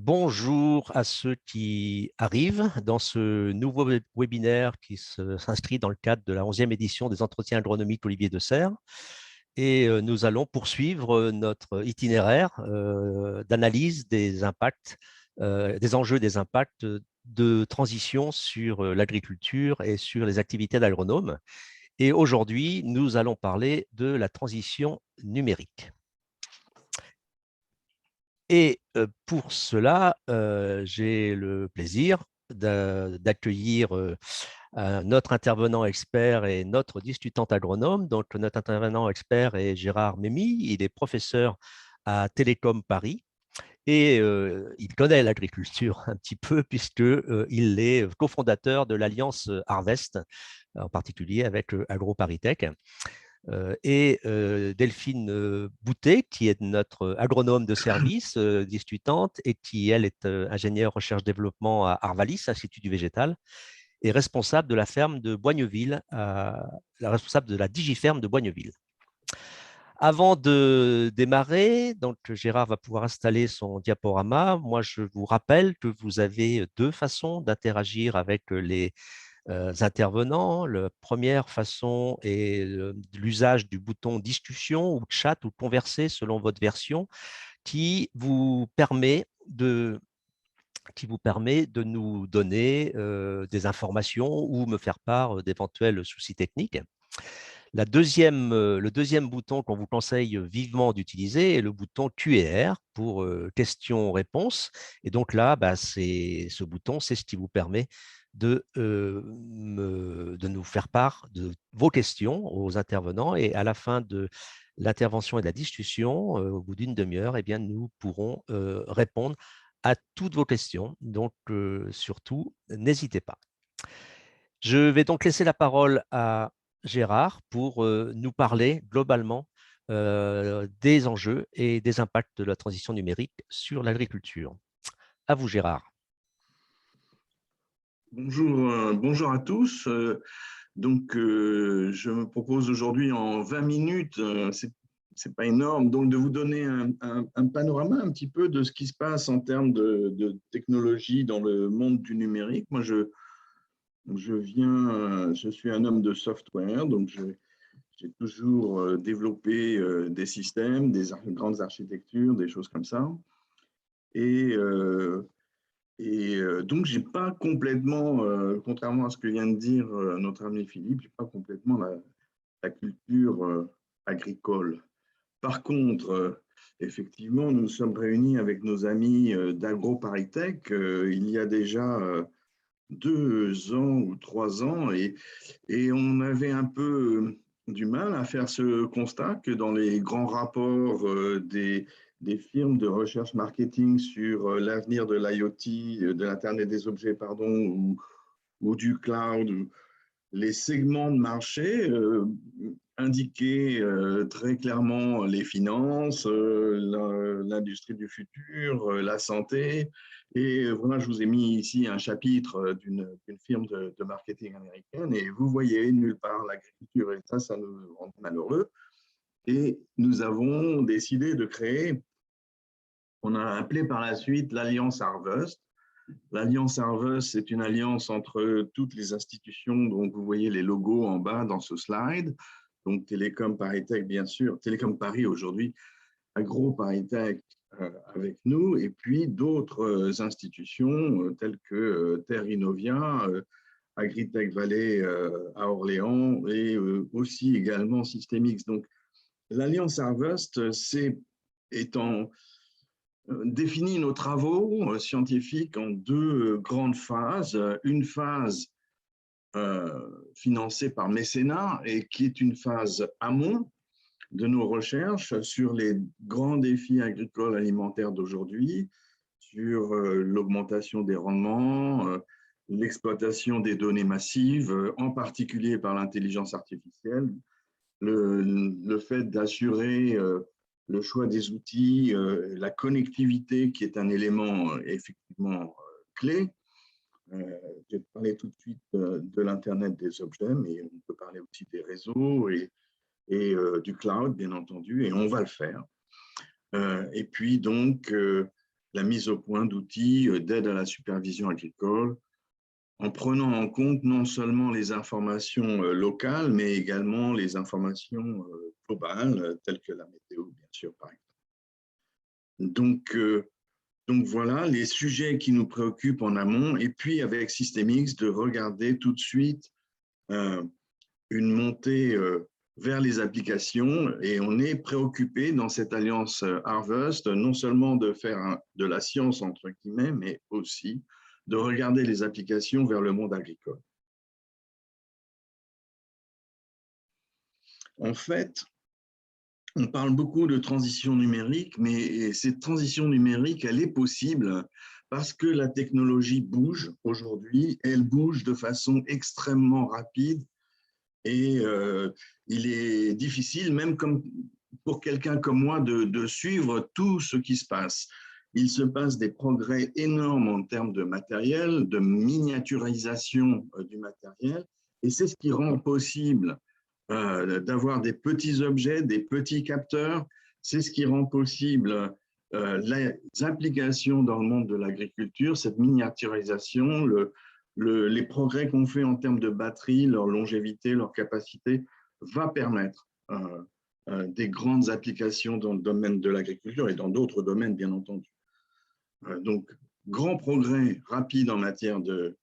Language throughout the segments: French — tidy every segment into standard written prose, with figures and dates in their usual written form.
Bonjour à ceux qui arrivent dans ce nouveau webinaire qui s'inscrit dans le cadre de la 11e édition des entretiens agronomiques Olivier de Serres. Et nous allons poursuivre notre itinéraire d'analyse des impacts, des enjeux des impacts de transition sur l'agriculture et sur les activités d'agronome. Et aujourd'hui, nous allons parler de la transition numérique. Et pour cela, j'ai le plaisir d'accueillir notre intervenant expert et notre discutante agronome. Donc, notre intervenant expert est Gérard Mémy. Il est professeur à Télécom Paris et il connaît l'agriculture un petit peu puisqu'il est cofondateur de l'Alliance Harvest, en particulier avec AgroParisTech. Et Delphine Boutet, qui est notre agronome de service, discutante, et qui, elle, est ingénieure recherche-développement à Arvalis, Institut du végétal, et responsable de la ferme de Boigneville, la responsable de la Digiferme de Boigneville. Avant de démarrer, donc Gérard va pouvoir installer son diaporama. Moi, je vous rappelle que vous avez deux façons d'interagir avec les intervenants. La première façon est l'usage du bouton discussion ou chat ou converser selon votre version qui vous permet de nous donner des informations ou me faire part d'éventuels soucis techniques. Le deuxième bouton qu'on vous conseille vivement d'utiliser est le bouton Q&R pour questions-réponses. Et donc là, ce bouton, c'est ce qui vous permet de nous faire part de vos questions aux intervenants. Et à la fin de l'intervention et de la discussion, au bout d'une demi-heure, eh bien, nous pourrons répondre à toutes vos questions. Donc, surtout, n'hésitez pas. Je vais donc laisser la parole à Gérard pour nous parler globalement des enjeux et des impacts de la transition numérique sur l'agriculture. À vous, Gérard. Bonjour à tous. Je me propose aujourd'hui en 20 minutes, c'est pas énorme, donc de vous donner un panorama un petit peu de ce qui se passe en termes de technologie dans le monde du numérique. Moi, je suis un homme de software, donc j'ai toujours développé des systèmes, grandes architectures, des choses comme ça. Et donc, je n'ai pas complètement, contrairement à ce que vient de dire notre ami Philippe, je n'ai pas complètement la culture agricole. Par contre, effectivement, nous nous sommes réunis avec nos amis d'AgroParisTech il y a déjà 2 ans ou 3 ans et on avait un peu du mal à faire ce constat que dans les grands rapports des firmes de recherche marketing sur l'avenir de l'IoT, de l'Internet des objets, pardon, ou du cloud, les segments de marché indiquaient très clairement les finances, l'industrie du futur, la santé. Et voilà, je vous ai mis ici un chapitre d'une firme de marketing américaine et vous voyez nulle part l'agriculture et ça nous rend malheureux. Et nous avons décidé de créer, on a appelé par la suite l'Alliance Harvest. L'Alliance Harvest, c'est une alliance entre toutes les institutions dont vous voyez les logos en bas dans ce slide. Donc, Télécom ParisTech, bien sûr, Télécom Paris aujourd'hui, AgroParisTech avec nous, et puis d'autres institutions telles que Terre Innovia, Agritech Valley à Orléans et aussi également Systemix. Donc, l'Alliance Harvest, étant définit nos travaux scientifiques en deux grandes phases. Une phase financée par mécénat et qui est une phase amont de nos recherches sur les grands défis agricoles alimentaires d'aujourd'hui, sur l'augmentation des rendements, l'exploitation des données massives, en particulier par l'intelligence artificielle, le fait d'assurer le choix des outils, la connectivité qui est un élément effectivement clé. Je vais parler tout de suite de l'Internet des objets, mais on peut parler aussi des réseaux et du cloud, bien entendu, et on va le faire. Et puis donc, la mise au point d'outils d'aide à la supervision agricole, en prenant en compte non seulement les informations locales, mais également les informations globales, telles que la météo, bien sûr, par exemple. Donc voilà les sujets qui nous préoccupent en amont, et puis avec Systemix, de regarder tout de suite une montée vers les applications, et on est préoccupé dans cette alliance Harvest non seulement de faire de la science entre guillemets, mais aussi de regarder les applications vers le monde agricole. En fait, on parle beaucoup de transition numérique, mais cette transition numérique, elle est possible parce que la technologie bouge aujourd'hui, elle bouge de façon extrêmement rapide, et il est difficile, même comme pour quelqu'un comme moi, de suivre tout ce qui se passe. Il se passe des progrès énormes en termes de matériel, de miniaturisation du matériel, et c'est ce qui rend possible d'avoir des petits objets, des petits capteurs. C'est ce qui rend possible les applications dans le monde de l'agriculture, cette miniaturisation, les progrès qu'on fait en termes de batterie, leur longévité, leur capacité, va permettre des grandes applications dans le domaine de l'agriculture et dans d'autres domaines, bien entendu. Donc, grand progrès rapide en matière de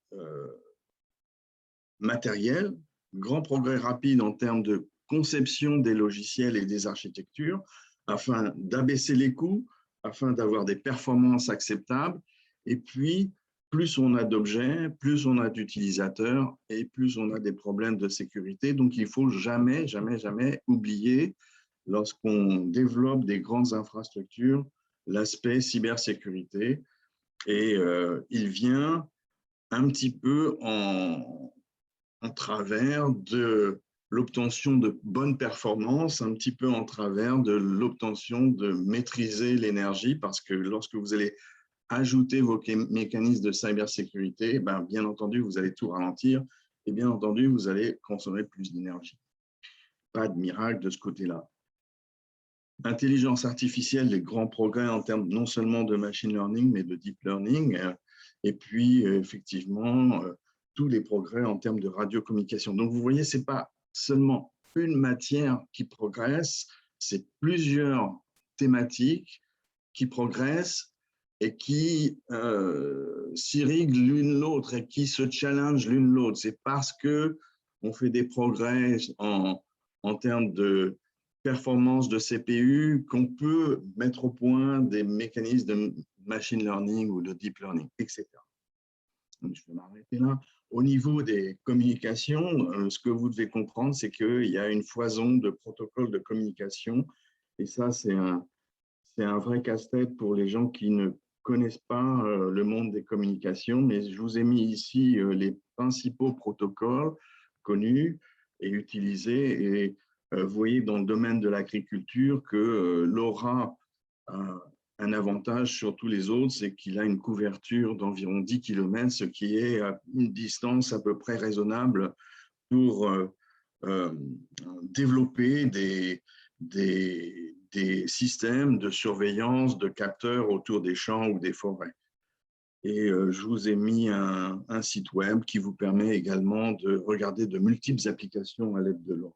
matériel, grand progrès rapide en termes de conception des logiciels et des architectures, afin d'abaisser les coûts, afin d'avoir des performances acceptables. Et puis, plus on a d'objets, plus on a d'utilisateurs, et plus on a des problèmes de sécurité. Donc, il ne faut jamais, jamais, jamais oublier, lorsqu'on développe des grandes infrastructures, l'aspect cybersécurité. Et il vient un petit peu en travers de l'obtention de bonnes performances, un petit peu en travers de l'obtention de maîtriser l'énergie, parce que lorsque vous allez ajouter vos mécanismes de cybersécurité, ben, bien entendu, vous allez tout ralentir, et bien entendu, vous allez consommer plus d'énergie. Pas de miracle de ce côté-là. Intelligence artificielle, les grands progrès en termes non seulement de machine learning, mais de deep learning, et puis effectivement, tous les progrès en termes de radiocommunication. Donc, vous voyez, ce n'est pas seulement une matière qui progresse, c'est plusieurs thématiques qui progressent et qui s'irriguent l'une l'autre et qui se challengent l'une l'autre. C'est parce qu'on fait des progrès en termes de performance de CPU qu'on peut mettre au point des mécanismes de machine learning ou de deep learning, etc. Je vais m'arrêter là. Au niveau des communications, ce que vous devez comprendre, c'est qu'il y a une foison de protocoles de communication. Et ça, c'est un vrai casse-tête pour les gens qui ne connaissent pas le monde des communications. Mais je vous ai mis ici les principaux protocoles connus et utilisés. Et vous voyez dans le domaine de l'agriculture que LoRa un avantage sur tous les autres, c'est qu'il a une couverture d'environ 10 km, ce qui est une distance à peu près raisonnable pour développer des systèmes de surveillance de capteurs autour des champs ou des forêts. Et je vous ai mis un site web qui vous permet également de regarder de multiples applications à l'aide de LoRa.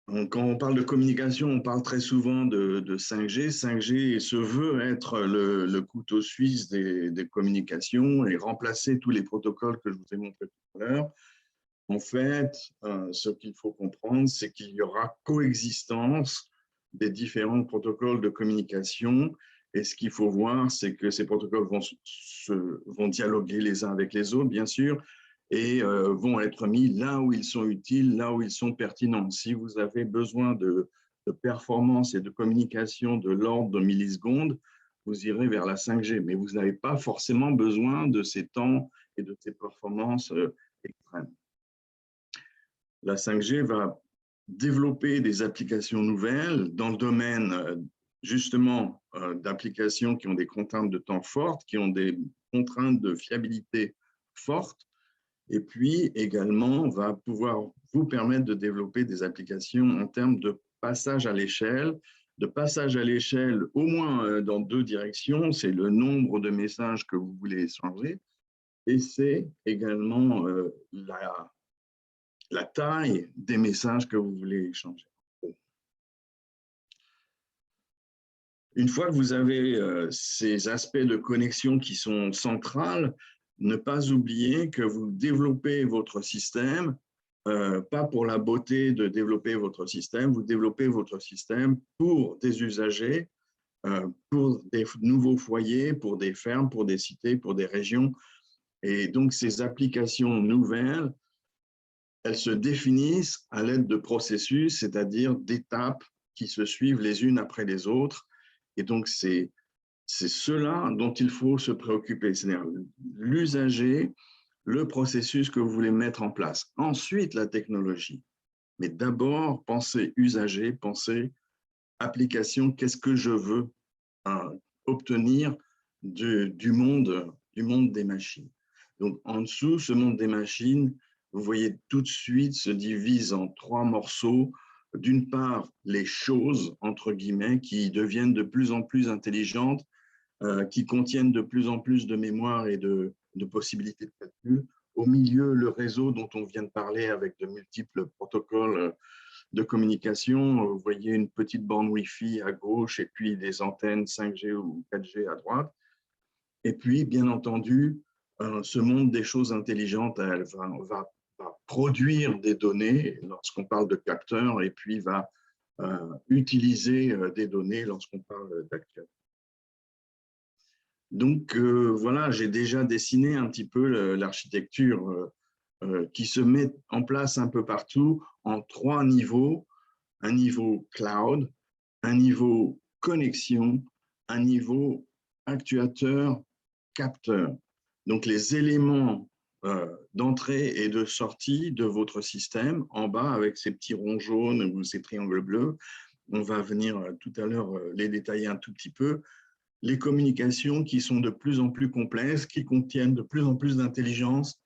Donc, quand on parle de communication, on parle très souvent de 5G. 5G se veut être le couteau suisse des communications et remplacer tous les protocoles que je vous ai montrés tout à l'heure. En fait, ce qu'il faut comprendre, c'est qu'il y aura coexistence des différents protocoles de communication. Et ce qu'il faut voir, c'est que ces protocoles vont dialoguer les uns avec les autres, bien sûr, et vont être mis là où ils sont utiles, là où ils sont pertinents. Si vous avez besoin de performance et de communication de l'ordre de millisecondes, vous irez vers la 5G, mais vous n'avez pas forcément besoin de ces temps et de ces performances extrêmes. La 5G va développer des applications nouvelles dans le domaine justement d'applications qui ont des contraintes de temps fortes, qui ont des contraintes de fiabilité fortes, et puis également va pouvoir vous permettre de développer des applications en termes de passage à l'échelle, de passage à l'échelle, au moins dans deux directions. C'est le nombre de messages que vous voulez échanger et c'est également la taille des messages que vous voulez échanger. Une fois que vous avez ces aspects de connexion qui sont centrales, ne pas oublier que vous développez votre système, pas pour la beauté de développer votre système, vous développez votre système pour des usagers, pour des nouveaux foyers, pour des fermes, pour des cités, pour des régions. Et donc, ces applications nouvelles, elles se définissent à l'aide de processus, c'est-à-dire d'étapes qui se suivent les unes après les autres. Et donc, c'est cela dont il faut se préoccuper, c'est-à-dire l'usager, le processus que vous voulez mettre en place. Ensuite, la technologie. Mais d'abord, pensez usager, pensez application, qu'est-ce que je veux obtenir du monde des machines. Donc, en dessous, ce monde des machines, vous voyez tout de suite, se divise en trois morceaux. D'une part, les choses, entre guillemets, qui deviennent de plus en plus intelligentes, qui contiennent de plus en plus de mémoire et de possibilités de calcul. Au milieu, le réseau dont on vient de parler avec de multiples protocoles de communication. Vous voyez une petite borne Wi-Fi à gauche et puis des antennes 5G ou 4G à droite. Et puis, bien entendu, ce monde des choses intelligentes, elle va produire des données lorsqu'on parle de capteurs et puis va utiliser des données lorsqu'on parle d'acteurs. Donc, voilà, j'ai déjà dessiné un petit peu l'architecture qui se met en place un peu partout en trois niveaux. Un niveau cloud, un niveau connexion, un niveau actuateur, capteur. Donc, les éléments d'entrée et de sortie de votre système, en bas, avec ces petits ronds jaunes ou ces triangles bleus, on va venir tout à l'heure les détailler un tout petit peu. Les communications qui sont de plus en plus complexes, qui contiennent de plus en plus d'intelligence,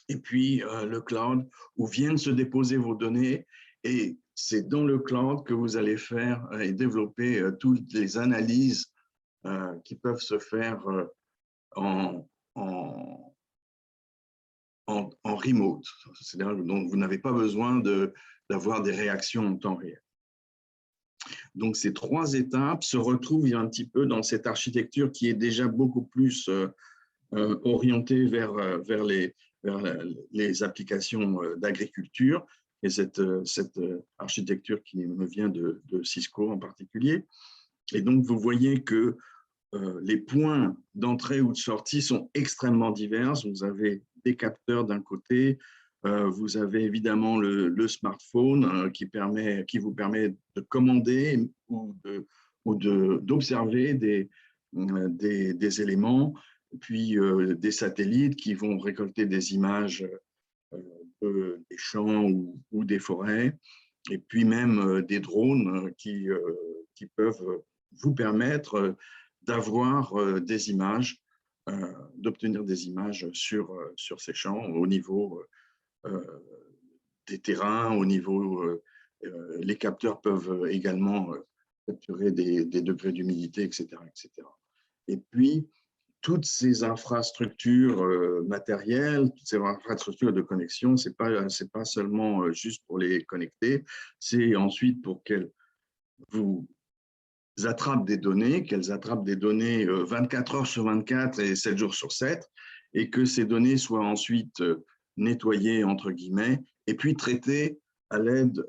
et puis le cloud où viennent se déposer vos données, et c'est dans le cloud que vous allez faire et développer toutes les analyses qui peuvent se faire en remote, c'est-à-dire dont vous n'avez pas besoin d'avoir des réactions en temps réel. Donc, ces trois étapes se retrouvent un petit peu dans cette architecture qui est déjà beaucoup plus orientée vers les applications d'agriculture et cette architecture qui me vient de Cisco en particulier. Et donc, vous voyez que les points d'entrée ou de sortie sont extrêmement divers. Vous avez des capteurs d'un côté, vous avez évidemment le smartphone qui vous permet de commander ou d'observer des éléments, puis des satellites qui vont récolter des images des champs ou des forêts, et puis même des drones qui peuvent vous permettre d'avoir des images, d'obtenir des images sur ces champs au niveau des terrains, au niveau, les capteurs peuvent également capturer des degrés d'humidité, etc., etc. Et puis, toutes ces infrastructures matérielles, toutes ces infrastructures de connexion, c'est pas seulement juste pour les connecter, c'est ensuite pour qu'elles vous attrapent des données, qu'elles attrapent des données 24 heures sur 24 et 7 jours sur 7, et que ces données soient ensuite nettoyées, entre guillemets, et puis traitées à l'aide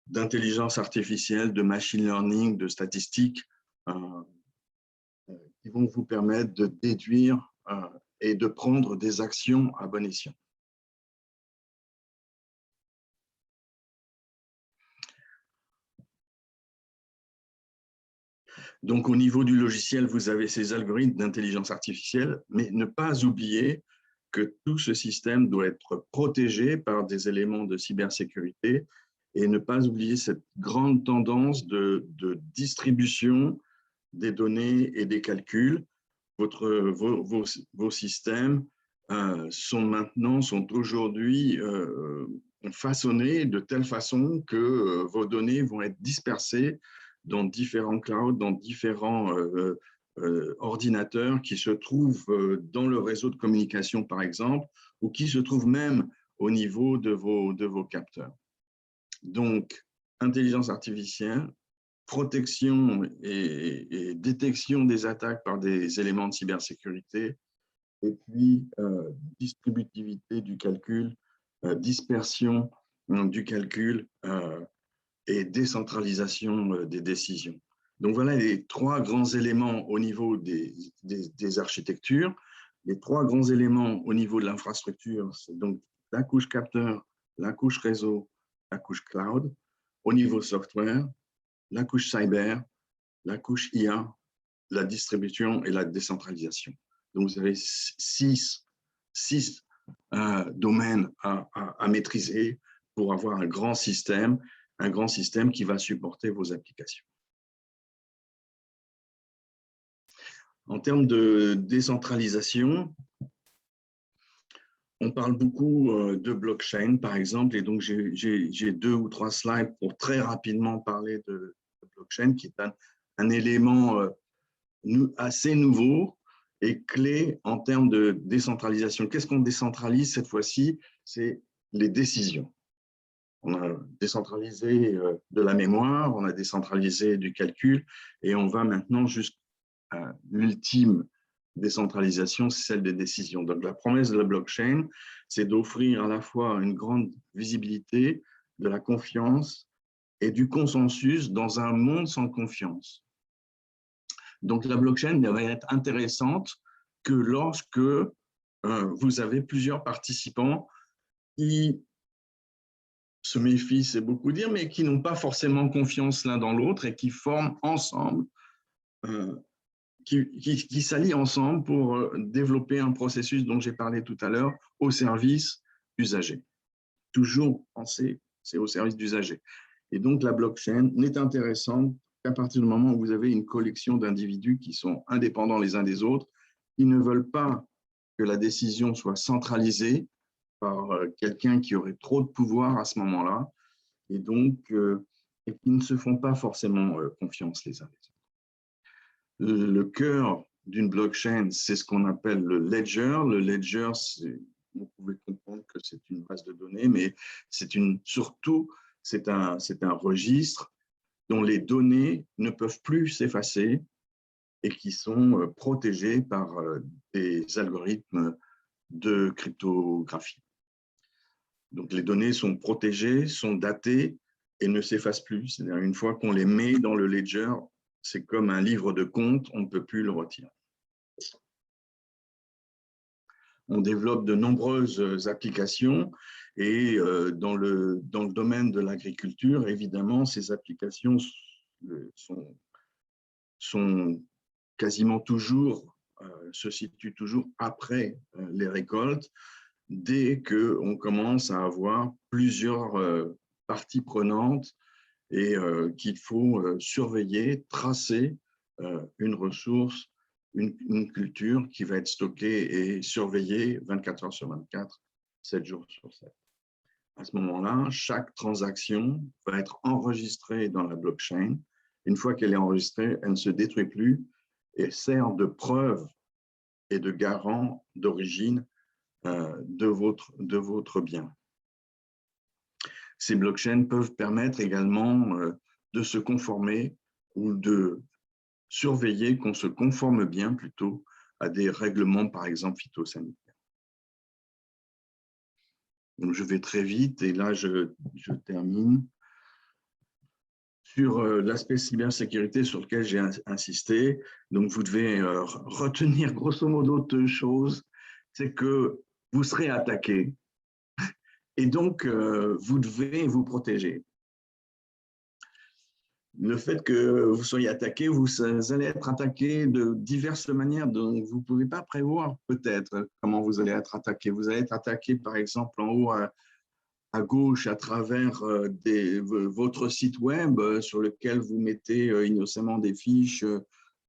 d'intelligence artificielle, de machine learning, de statistiques, qui vont vous permettre de déduire et de prendre des actions à bon escient. Donc, au niveau du logiciel, vous avez ces algorithmes d'intelligence artificielle, mais ne pas oublier que tout ce système doit être protégé par des éléments de cybersécurité et ne pas oublier cette grande tendance de distribution des données et des calculs. Vos systèmes sont aujourd'hui façonnés de telle façon que vos données vont être dispersées dans différents clouds, dans différents ordinateurs qui se trouvent dans le réseau de communication, par exemple, ou qui se trouvent même au niveau de vos capteurs. Donc, intelligence artificielle, protection et détection des attaques par des éléments de cybersécurité, et puis distributivité du calcul, dispersion du calcul et décentralisation des décisions. Donc voilà les trois grands éléments au niveau des architectures. Les trois grands éléments au niveau de l'infrastructure, c'est donc la couche capteur, la couche réseau, la couche cloud. Au niveau software, la couche cyber, la couche IA, la distribution et la décentralisation. Donc, vous avez six domaines à maîtriser pour avoir un grand système qui va supporter vos applications. En termes de décentralisation, on parle beaucoup de blockchain, par exemple, et donc j'ai 2 ou 3 slides pour très rapidement parler de blockchain, qui est un élément assez nouveau et clé en termes de décentralisation. Qu'est-ce qu'on décentralise cette fois-ci? C'est les décisions. On a décentralisé de la mémoire, on a décentralisé du calcul, et on va maintenant jusqu'à l'ultime décentralisation, c'est celle des décisions. Donc, la promesse de la blockchain, c'est d'offrir à la fois une grande visibilité, de la confiance et du consensus dans un monde sans confiance. Donc, la blockchain va être intéressante que lorsque vous avez plusieurs participants qui se méfient, c'est beaucoup dire, mais qui n'ont pas forcément confiance l'un dans l'autre et qui forment ensemble, qui s'allient ensemble pour développer un processus dont j'ai parlé tout à l'heure au service usager. Toujours penser, c'est au service d'usager. Et donc, la blockchain n'est intéressante qu'à partir du moment où vous avez une collection d'individus qui sont indépendants les uns des autres, qui ne veulent pas que la décision soit centralisée par quelqu'un qui aurait trop de pouvoir à ce moment-là, et donc et qui ne se font pas forcément confiance les uns les autres. Le cœur d'une blockchain, c'est ce qu'on appelle le ledger. Le ledger, vous pouvez comprendre que c'est une base de données, mais surtout, c'est un registre dont les données ne peuvent plus s'effacer et qui sont protégées par des algorithmes de cryptographie. Donc, les données sont protégées, sont datées et ne s'effacent plus. C'est-à-dire, une fois qu'on les met dans le ledger, c'est comme un livre de compte, on ne peut plus le retirer. On développe de nombreuses applications et dans le domaine de l'agriculture, évidemment, ces applications sont quasiment toujours, se situent toujours après les récoltes, dès qu'on commence à avoir plusieurs parties prenantes et qu'il faut surveiller, tracer une ressource, une culture qui va être stockée et surveillée 24 heures sur 24, 7 jours sur 7. À ce moment-là, chaque transaction va être enregistrée dans la blockchain. Une fois qu'elle est enregistrée, elle ne se détruit plus et sert de preuve et de garant d'origine de votre bien. Ces blockchains peuvent permettre également de se conformer ou de surveiller qu'on se conforme bien plutôt à des règlements, par exemple, phytosanitaires. Donc, je vais très vite et là, je termine. Sur l'aspect cybersécurité sur lequel j'ai insisté, donc vous devez retenir grosso modo 2 choses, c'est que vous serez attaqué et donc vous devez vous protéger. Le fait que vous soyez attaqué, vous allez être attaqué de diverses manières, donc vous ne pouvez pas prévoir peut-être comment vous allez être attaqué. Vous allez être attaqué par exemple en haut à gauche à travers votre site web sur lequel vous mettez innocemment des fiches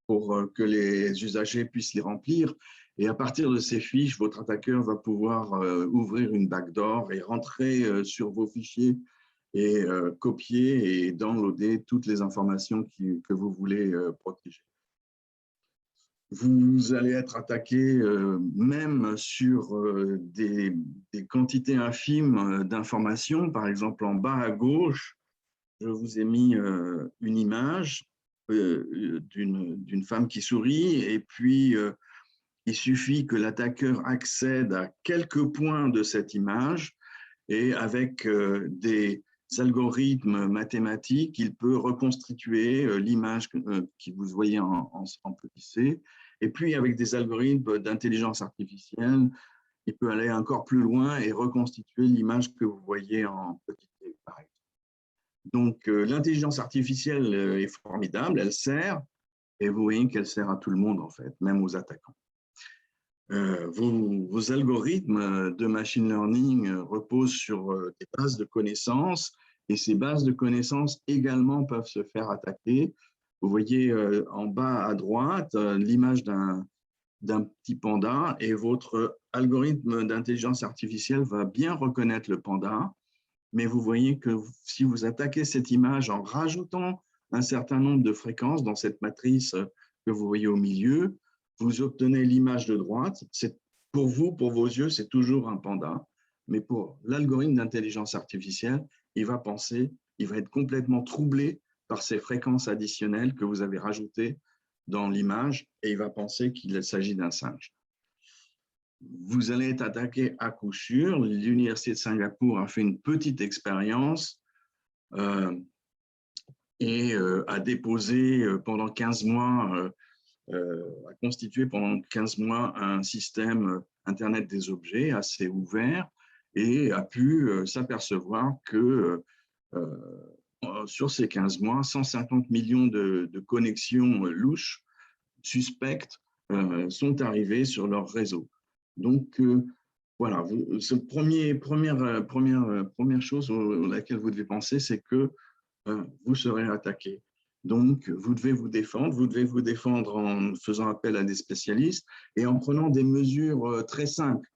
pour que les usagers puissent les remplir. Et à partir de ces fiches, votre attaqueur va pouvoir ouvrir une backdoor et rentrer sur vos fichiers et copier et downloader toutes les informations que vous voulez protéger. Vous allez être attaqué même sur des quantités infimes d'informations. Par exemple, en bas à gauche, je vous ai mis une image d'une femme qui sourit, et puis il suffit que l'attaqueur accède à quelques points de cette image, et avec des algorithmes mathématiques, il peut reconstituer l'image que vous voyez en petit c. Et puis, avec des algorithmes d'intelligence artificielle, il peut aller encore plus loin et reconstituer l'image que vous voyez en petit t, par exemple. Donc, l'intelligence artificielle est formidable, elle sert, et vous voyez qu'elle sert à tout le monde, en fait, même aux attaquants. Vos algorithmes de machine learning reposent sur des bases de connaissances, et ces bases de connaissances également peuvent se faire attaquer. Vous voyez en bas à droite l'image d'un petit panda, et votre algorithme d'intelligence artificielle va bien reconnaître le panda, mais vous voyez que si vous attaquez cette image en rajoutant un certain nombre de fréquences dans cette matrice que vous voyez au milieu, vous obtenez l'image de droite. Pour vous, pour vos yeux, c'est toujours un panda, mais pour l'algorithme d'intelligence artificielle, il va être complètement troublé par ces fréquences additionnelles que vous avez rajoutées dans l'image, et il va penser qu'il s'agit d'un singe. Vous allez être attaqué à coup sûr. L'Université de Singapour a fait une petite expérience et a déposé pendant 15 mois, a constitué pendant 15 mois un système Internet des objets assez ouvert, et a pu s'apercevoir que sur ces 15 mois, 150 millions de connexions louches, suspectes, sont arrivées sur leur réseau. Donc, voilà, première chose à laquelle vous devez penser, c'est que vous serez attaqué. Donc, vous devez vous défendre en faisant appel à des spécialistes et en prenant des mesures très simples.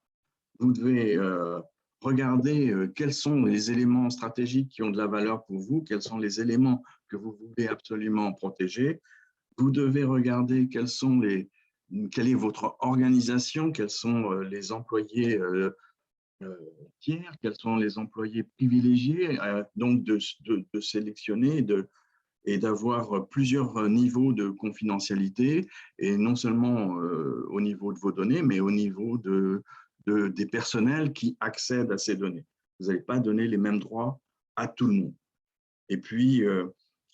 Vous devez regarder quels sont les éléments stratégiques qui ont de la valeur pour vous, quels sont les éléments que vous voulez absolument protéger. Vous devez regarder quelle est votre organisation, quels sont les employés tiers, quels sont les employés privilégiés, donc de sélectionner et d'avoir plusieurs niveaux de confidentialité, et non seulement au niveau de vos données, mais au niveau des personnels qui accèdent à ces données. Vous n'allez pas donner les mêmes droits à tout le monde. Et puis,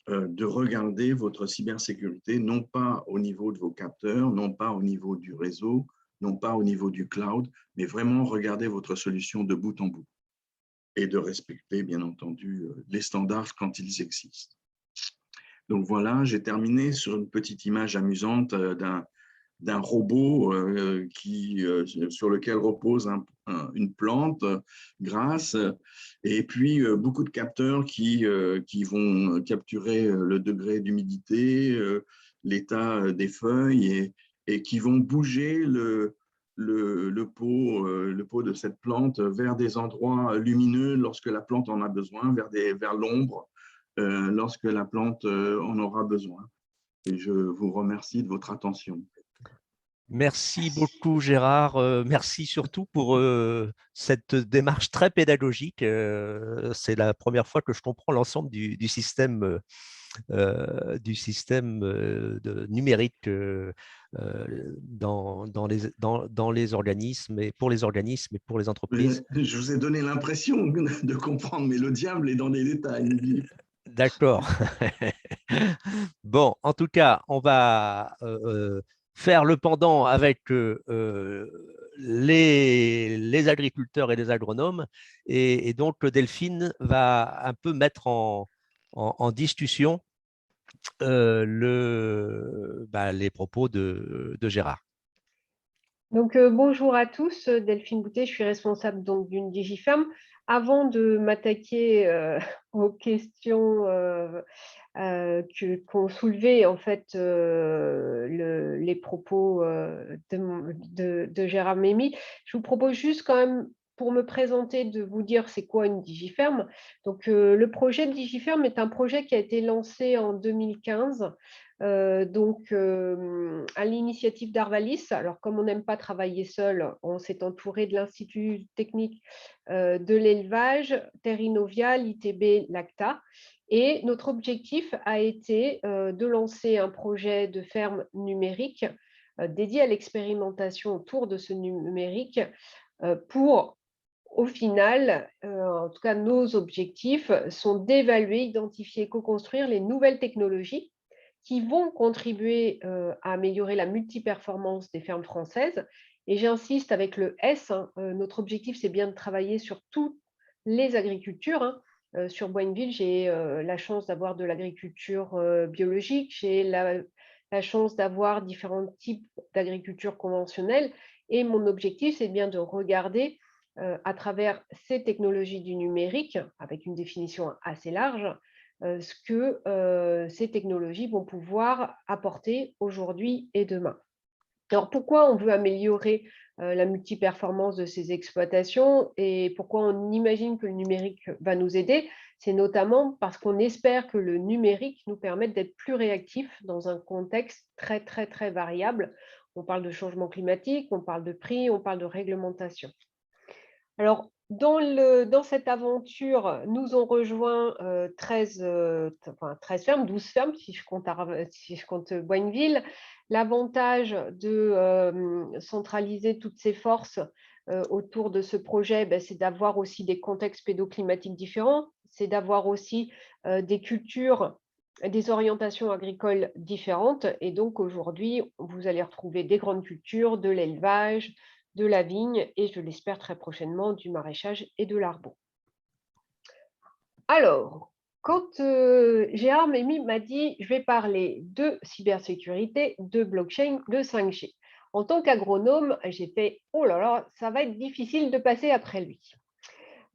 de regarder votre cybersécurité, non pas au niveau de vos capteurs, non pas au niveau du réseau, non pas au niveau du cloud, mais vraiment regarder votre solution de bout en bout, et de respecter, bien entendu, les standards quand ils existent. Donc voilà, j'ai terminé sur une petite image amusante d'un robot sur lequel repose une plante grasse, et puis beaucoup de capteurs qui vont capturer le degré d'humidité, l'état des feuilles, et qui vont bouger le pot de cette plante vers des endroits lumineux lorsque la plante en a besoin, vers l'ombre lorsque la plante en aura besoin. Et je vous remercie de votre attention. Merci beaucoup, Gérard. Merci surtout pour cette démarche très pédagogique. C'est la première fois que je comprends l'ensemble du système, numérique dans les organismes, et pour les organismes et pour les entreprises. Je vous ai donné l'impression de comprendre, mais le diable est dans les détails. D'accord. Bon, en tout cas, on va faire le pendant avec les agriculteurs et les agronomes. Et donc, Delphine va un peu mettre en discussion les propos de Gérard. Donc, bonjour à tous, Delphine Boutet, je suis responsable donc d'une DigiFerm. avant de m'attaquer aux questions qu'ont soulevé en fait les propos de Gérard Mémy, je vous propose juste quand même, pour me présenter, de vous dire c'est quoi une Digiferme. Donc, le projet de Digiferme est un projet qui a été lancé en 2015, à l'initiative d'Arvalis. Alors, comme on n'aime pas travailler seul, on s'est entouré de l'Institut technique de l'élevage, Terrinovia, l'ITB, l'ACTA. Et notre objectif a été de lancer un projet de ferme numérique dédié à l'expérimentation autour de ce numérique pour, au final, en tout cas, nos objectifs sont d'évaluer, identifier, co-construire les nouvelles technologies qui vont contribuer à améliorer la multiperformance des fermes françaises. Et j'insiste avec le S, hein, notre objectif, c'est bien de travailler sur toutes les agricultures, hein. Sur Boinville, j'ai la chance d'avoir de l'agriculture biologique, j'ai la chance d'avoir différents types d'agriculture conventionnelle. Et mon objectif, c'est bien de regarder à travers ces technologies du numérique, avec une définition assez large, ce que ces technologies vont pouvoir apporter aujourd'hui et demain. Alors, pourquoi on veut améliorer la multiperformance de ces exploitations et pourquoi on imagine que le numérique va nous aider? C'est notamment parce qu'on espère que le numérique nous permette d'être plus réactifs dans un contexte très, très, très variable. On parle de changement climatique, on parle de prix, on parle de réglementation. Alors, dans cette aventure, nous ont rejoint 13 fermes, 12 fermes, si je compte Boinville. L'avantage de centraliser toutes ces forces autour de ce projet, c'est d'avoir aussi des contextes pédoclimatiques différents, c'est d'avoir aussi des cultures, des orientations agricoles différentes. Et donc, aujourd'hui, vous allez retrouver des grandes cultures, de l'élevage, de la vigne et, je l'espère très prochainement, du maraîchage et de l'arbon. Alors, quand Gérard Mémy m'a dit « je vais parler de cybersécurité, de blockchain, de 5G », en tant qu'agronome, j'ai fait « oh là là, ça va être difficile de passer après lui ».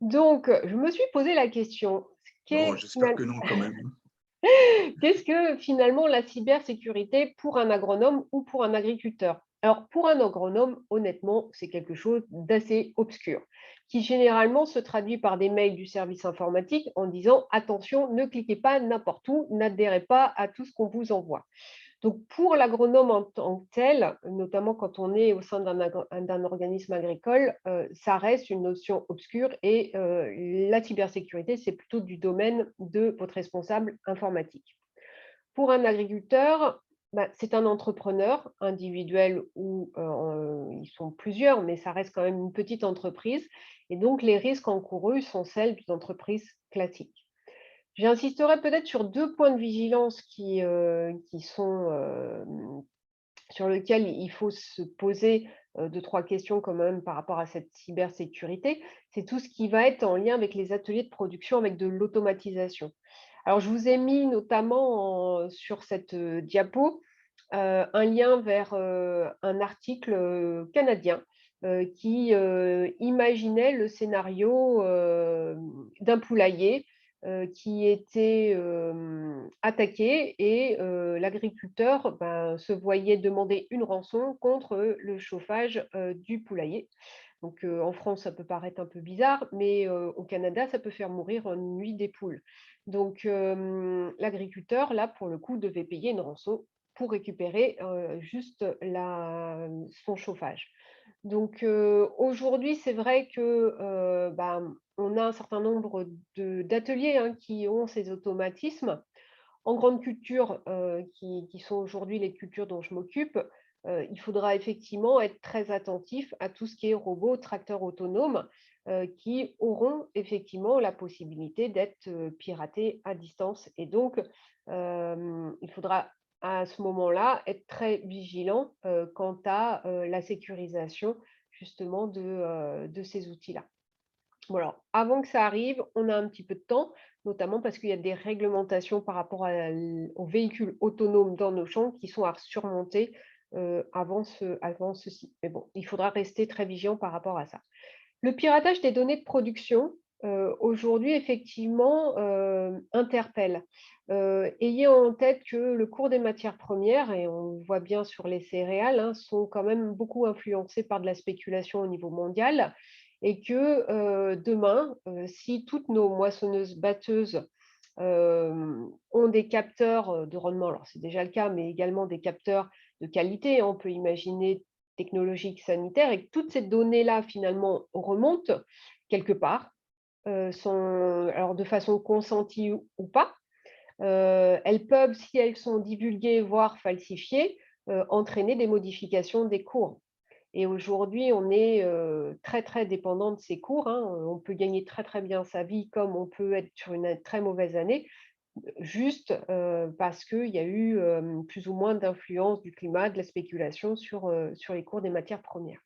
Donc, je me suis posé la question, Non, j'espère que non quand même. qu'est-ce que finalement la cybersécurité pour un agronome ou pour un agriculteur? Alors, pour un agronome, honnêtement, c'est quelque chose d'assez obscur, qui généralement se traduit par des mails du service informatique en disant « attention, ne cliquez pas n'importe où, n'adhérez pas à tout ce qu'on vous envoie ». Donc, pour l'agronome en tant que tel, notamment quand on est au sein d'un organisme agricole, ça reste une notion obscure et la cybersécurité, c'est plutôt du domaine de votre responsable informatique. Pour un agriculteur, c'est un entrepreneur individuel ou ils sont plusieurs, mais ça reste quand même une petite entreprise. Et donc, les risques encourus sont celles d'une entreprise classique. J'insisterai peut-être sur 2 points de vigilance qui sont, sur lesquels il faut se poser 2-3 questions quand même par rapport à cette cybersécurité. C'est tout ce qui va être en lien avec les ateliers de production avec de l'automatisation. Alors, je vous ai mis notamment sur cette diapo un lien vers un article canadien qui imaginait le scénario d'un poulailler qui était attaqué et l'agriculteur se voyait demander une rançon contre le chauffage du poulailler. Donc, en France, ça peut paraître un peu bizarre, mais au Canada, ça peut faire mourir une nuit des poules. Donc, l'agriculteur, là, pour le coup, devait payer une rançon pour récupérer juste son chauffage. Donc, aujourd'hui, c'est vrai que on a un certain nombre d'ateliers qui ont ces automatismes. En grande culture, qui sont aujourd'hui les cultures dont je m'occupe, il faudra effectivement être très attentif à tout ce qui est robots, tracteurs autonomes, qui auront effectivement la possibilité d'être piratés à distance. Et donc, il faudra à ce moment-là être très vigilant quant à la sécurisation justement de ces outils-là. Bon alors, avant que ça arrive, on a un petit peu de temps, notamment parce qu'il y a des réglementations par rapport aux véhicules autonomes dans nos champs qui sont à surmonter avant ceci. Mais bon, il faudra rester très vigilant par rapport à ça. Le piratage des données de production, aujourd'hui, effectivement, interpelle. Ayez en tête que le cours des matières premières, et on le voit bien sur les céréales, hein, sont quand même beaucoup influencés par de la spéculation au niveau mondial et que, demain, si toutes nos moissonneuses-batteuses, ont des capteurs, de rendement, alors c'est déjà le cas, mais également des capteurs de qualité, hein, on peut imaginer technologiques, sanitaires et que toutes ces données-là, finalement, remontent quelque part, sont alors de façon consentie ou pas. Elles peuvent, si elles sont divulguées, voire falsifiées, entraîner des modifications des cours. Et aujourd'hui, on est, très, très dépendant de ces cours, hein. On peut gagner très, très bien sa vie comme on peut être sur une très mauvaise année, juste, parce qu'il y a eu, plus ou moins d'influence du climat, de la spéculation sur les cours des matières premières.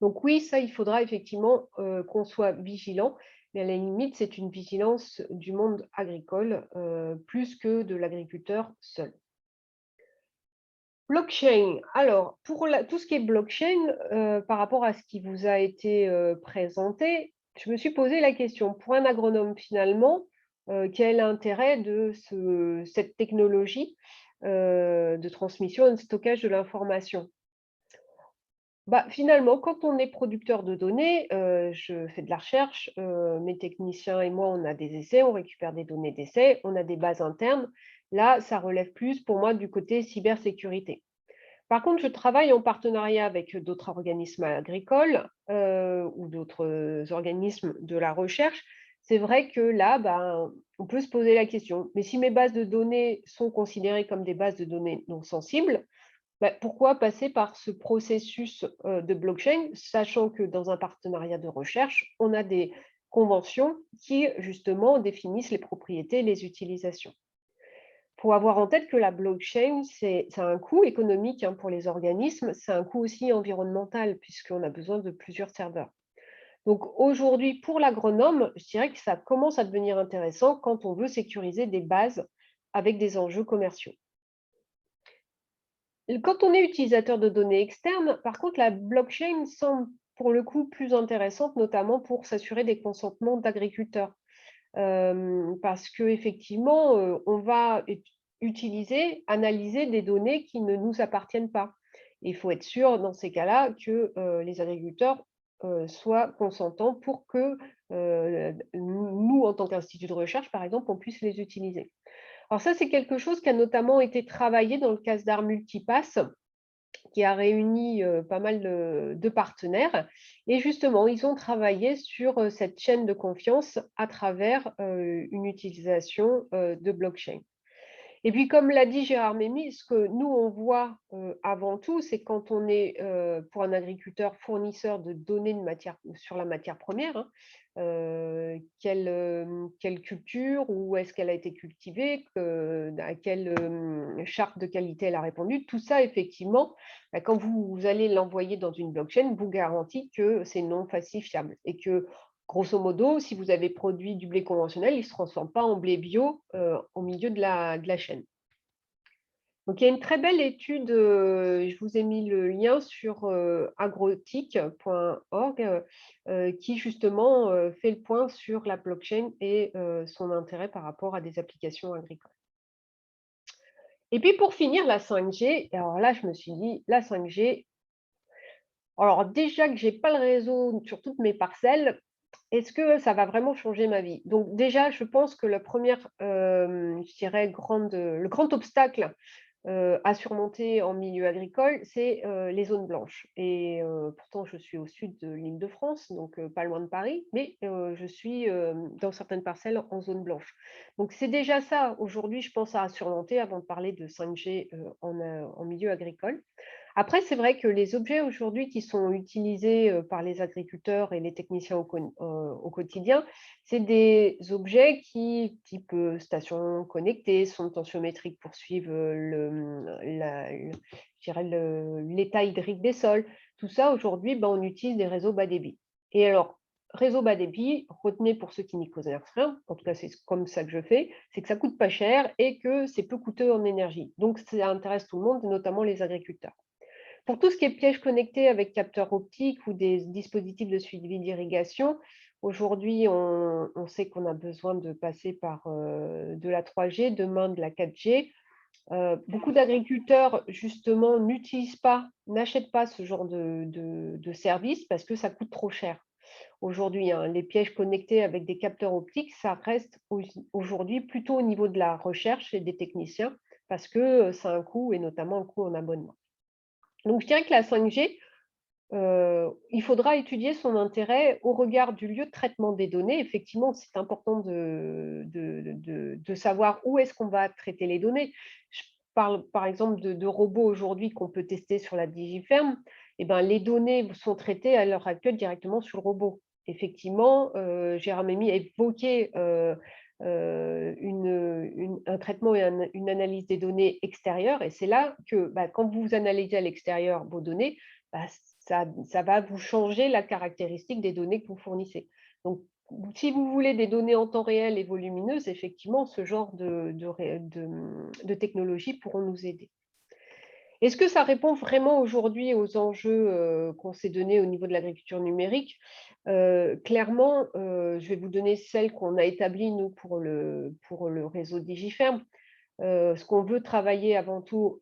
Donc oui, ça, il faudra effectivement, qu'on soit vigilant, mais à la limite, c'est une vigilance du monde agricole, plus que de l'agriculteur seul. Blockchain, alors pour tout ce qui est blockchain, par rapport à ce qui vous a été, présenté, je me suis posé la question, pour un agronome finalement, quel est l'intérêt de cette technologie, de transmission et de stockage de l'information? Bah, finalement, quand on est producteur de données, je fais de la recherche, mes techniciens et moi, on a des essais, on récupère des données d'essais, on a des bases internes. Là, ça relève plus pour moi du côté cybersécurité. Par contre, je travaille en partenariat avec d'autres organismes agricoles, ou d'autres, organismes de la recherche. C'est vrai que là, ben, on peut se poser la question, mais si mes bases de données sont considérées comme des bases de données non sensibles, bah, pourquoi passer par ce processus, de blockchain, sachant que dans un partenariat de recherche, on a des conventions qui, justement, définissent les propriétés et les utilisations. Il faut avoir en tête que la blockchain, ça a un coût économique, hein, pour les organismes, c'est un coût aussi environnemental puisqu'on a besoin de plusieurs serveurs. Donc aujourd'hui, pour l'agronome, je dirais que ça commence à devenir intéressant quand on veut sécuriser des bases avec des enjeux commerciaux. Quand on est utilisateur de données externes, par contre, la blockchain semble pour le coup plus intéressante, notamment pour s'assurer des consentements d'agriculteurs. Parce qu'effectivement, on va utiliser, analyser des données qui ne nous appartiennent pas. Il faut être sûr dans ces cas-là que, les agriculteurs, soient consentants pour que, nous, en tant qu'institut de recherche, par exemple, on puisse les utiliser. Alors ça, c'est quelque chose qui a notamment été travaillé dans le CASDAR Multipass, qui a réuni, pas mal de partenaires et justement, ils ont travaillé sur, cette chaîne de confiance à travers, une utilisation, de blockchain. Et puis, comme l'a dit Gérard Mémy, ce que nous, on voit, avant tout, c'est quand on est, pour un agriculteur fournisseur de données de matière sur la matière première, hein, quelle culture, où est-ce qu'elle a été cultivée, à quelle, charte de qualité elle a répondu. Tout ça, effectivement, bah, quand vous allez l'envoyer dans une blockchain, vous garantit que c'est non falsifiable et que grosso modo, si vous avez produit du blé conventionnel, il ne se transforme pas en blé bio, au milieu de la chaîne. Donc il y a une très belle étude, je vous ai mis le lien sur, agrotic.org, qui justement, fait le point sur la blockchain et son intérêt par rapport à des applications agricoles. Et puis pour finir, la 5G, et alors là, je me suis dit: «La 5G, alors déjà que j'ai pas le réseau sur toutes mes parcelles, est-ce que ça va vraiment changer ma vie?» Donc déjà, je pense que la première, je dirais le grand obstacle, à surmonter en milieu agricole, c'est, les zones blanches et pourtant je suis au sud de l'Île-de-France, donc pas loin de Paris, mais je suis, dans certaines parcelles en zone blanche. Donc c'est déjà ça, aujourd'hui, je pense à surmonter avant de parler de 5G, en milieu agricole. Après, c'est vrai que les objets aujourd'hui qui sont utilisés, par les agriculteurs et les techniciens au quotidien, c'est des objets qui, type, station connectée, sonde tensiométrique pour suivre, je dirais l'état hydrique des sols. Tout ça aujourd'hui, ben, on utilise des réseaux bas débit. Et alors, réseau bas débit, retenez pour ceux qui n'y connaissent rien, en tout cas c'est comme ça que je fais, c'est que ça coûte pas cher et que c'est peu coûteux en énergie. Donc ça intéresse tout le monde, notamment les agriculteurs. Pour tout ce qui est pièges connectés avec capteurs optiques ou des dispositifs de suivi d'irrigation, Aujourd'hui, on sait qu'on a besoin de passer par de la 3G, demain de la 4G. Beaucoup d'agriculteurs, justement, n'achètent pas ce genre de service parce que ça coûte trop cher. Aujourd'hui, hein, les pièges connectés avec des capteurs optiques, ça reste aujourd'hui plutôt au niveau de la recherche et des techniciens parce que ça a un coût et notamment un coût en abonnement. Donc, je dirais que la 5G, il faudra étudier son intérêt au regard du lieu de traitement des données. Effectivement, c'est important de savoir où est-ce qu'on va traiter les données. Je parle par exemple de robots aujourd'hui qu'on peut tester sur la Digiferm. Eh ben, les données sont traitées à l'heure actuelle directement sur le robot. Effectivement, Gérard Mémy a évoqué un traitement et une analyse des données extérieures. Et c'est là que quand vous analysez à l'extérieur vos données, bah, ça va vous changer la caractéristique des données que vous fournissez. Donc, si vous voulez des données en temps réel et volumineuses, effectivement, ce genre de technologies pourront nous aider. Est-ce que ça répond vraiment aujourd'hui aux enjeux qu'on s'est donnés au niveau de l'agriculture numérique? Clairement, je vais vous donner celle qu'on a établie, nous, pour le réseau Digiferm. Ce qu'on veut travailler avant tout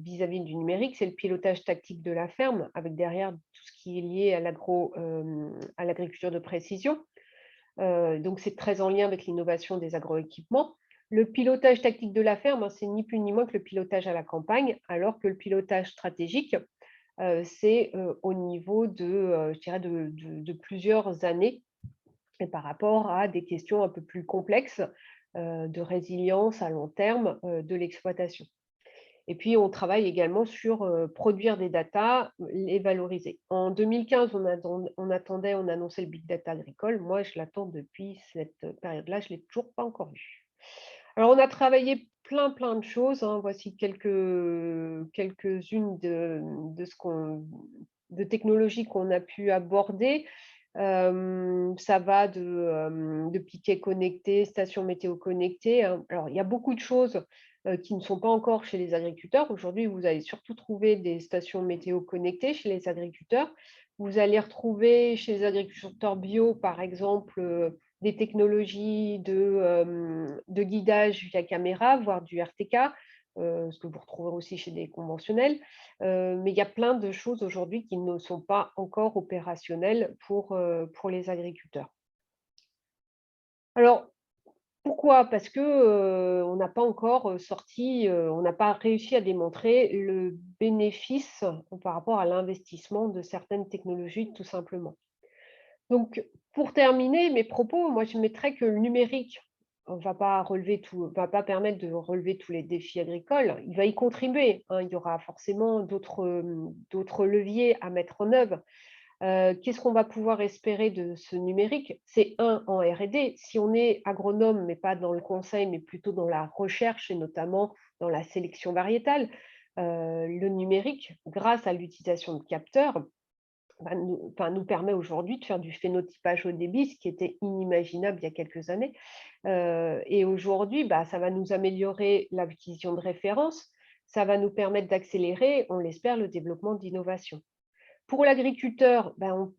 vis-à-vis du numérique, c'est le pilotage tactique de la ferme, avec derrière tout ce qui est lié à l'agriculture de précision. Donc, c'est très en lien avec l'innovation des agroéquipements. Le pilotage tactique de la ferme, hein, c'est ni plus ni moins que le pilotage à la campagne, alors que le pilotage stratégique, c'est au niveau je dirais de plusieurs années et par rapport à des questions un peu plus complexes de résilience à long terme de l'exploitation. Et puis, on travaille également sur produire des datas, les valoriser. En 2015, on annonçait le big data agricole. Moi, je l'attends depuis cette période-là, je ne l'ai toujours pas encore vu. Alors, on a travaillé plein de choses, hein. Voici quelques-unes de technologies qu'on a pu aborder. Ça va de piquets connectés, stations météo connectées, hein. Alors, il y a beaucoup de choses qui ne sont pas encore chez les agriculteurs. Aujourd'hui, vous allez surtout trouver des stations météo connectées chez les agriculteurs. Vous allez retrouver chez les agriculteurs bio, par exemple, des technologies de guidage via caméra, voire du RTK, ce que vous retrouverez aussi chez des conventionnels. Mais il y a plein de choses aujourd'hui qui ne sont pas encore opérationnelles pour les agriculteurs. Alors, pourquoi? Parce que on n'a pas encore sorti, on n'a pas réussi à démontrer le bénéfice par rapport à l'investissement de certaines technologies, tout simplement. Donc, pour terminer mes propos, moi, je mettrais que le numérique va pas permettre de relever tous les défis agricoles. Il va y contribuer, hein. Il y aura forcément d'autres leviers à mettre en œuvre. Qu'est-ce qu'on va pouvoir espérer de ce numérique? C'est en R&D. Si on est agronome, mais pas dans le conseil, mais plutôt dans la recherche et notamment dans la sélection variétale, le numérique, grâce à l'utilisation de capteurs, nous permet aujourd'hui de faire du phénotypage haut débit, ce qui était inimaginable il y a quelques années. Et aujourd'hui, ça va nous améliorer la vision de référence, ça va nous permettre d'accélérer, on l'espère, le développement d'innovation. Pour l'agriculteur,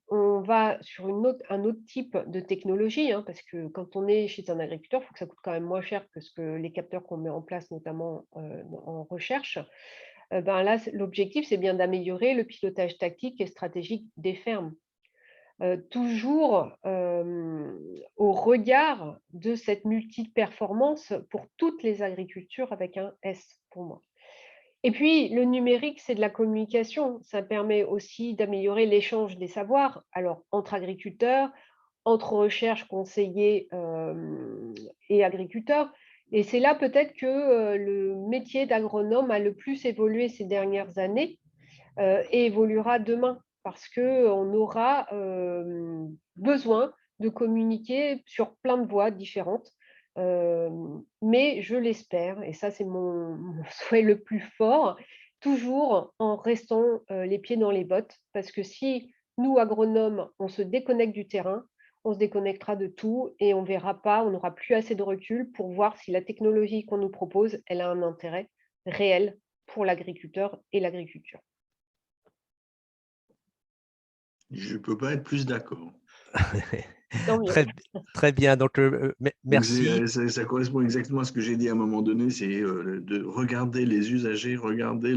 on va sur un autre type de technologie, hein, parce que quand on est chez un agriculteur, il faut que ça coûte quand même moins cher que les capteurs qu'on met en place, notamment en recherche. Là, l'objectif, c'est bien d'améliorer le pilotage tactique et stratégique des fermes. Toujours au regard de cette multi-performance pour toutes les agricultures avec un S pour moi. Et puis, le numérique, c'est de la communication. Ça permet aussi d'améliorer l'échange des savoirs, alors entre agriculteurs, entre recherche, conseillers et agriculteurs. Et c'est là peut-être que le métier d'agronome a le plus évolué ces dernières années et évoluera demain, parce qu'on aura besoin de communiquer sur plein de voies différentes. Mais je l'espère, et ça c'est mon souhait le plus fort, toujours en restant les pieds dans les bottes, parce que si nous, agronomes, on se déconnecte du terrain, on se déconnectera de tout et on verra pas, on n'aura plus assez de recul pour voir si la technologie qu'on nous propose, elle a un intérêt réel pour l'agriculteur et l'agriculture. Je ne peux pas être plus d'accord. Tant mieux. Très bien. Donc, Donc, merci. ça correspond exactement à ce que j'ai dit à un moment donné, c'est de regarder les usagers, regarder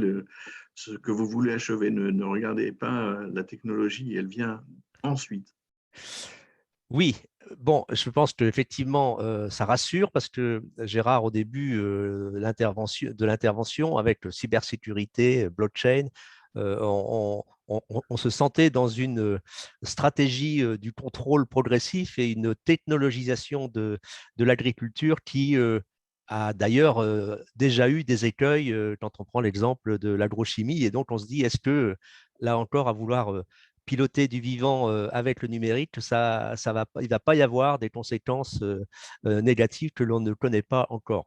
ce que vous voulez achever. Ne regardez pas la technologie, elle vient ensuite. Oui, bon, je pense qu'effectivement, ça rassure parce que Gérard, au début de l'intervention avec cybersécurité, blockchain, on se sentait dans une stratégie du contrôle progressif et une technologisation de l'agriculture qui a d'ailleurs déjà eu des écueils quand on prend l'exemple de l'agrochimie. Et donc, on se dit, est-ce que là encore, à vouloir piloter du vivant avec le numérique, il ne va pas y avoir des conséquences négatives que l'on ne connaît pas encore.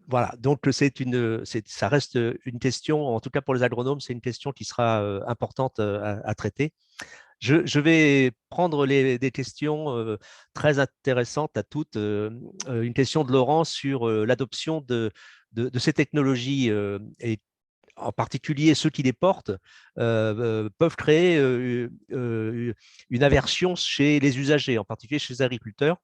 Voilà, donc ça reste une question, en tout cas pour les agronomes, c'est une question qui sera importante à traiter. Je vais prendre des questions très intéressantes à toutes. Une question de Laurent sur l'adoption de ces technologies et en particulier ceux qui les portent, peuvent créer une aversion chez les usagers, en particulier chez les agriculteurs,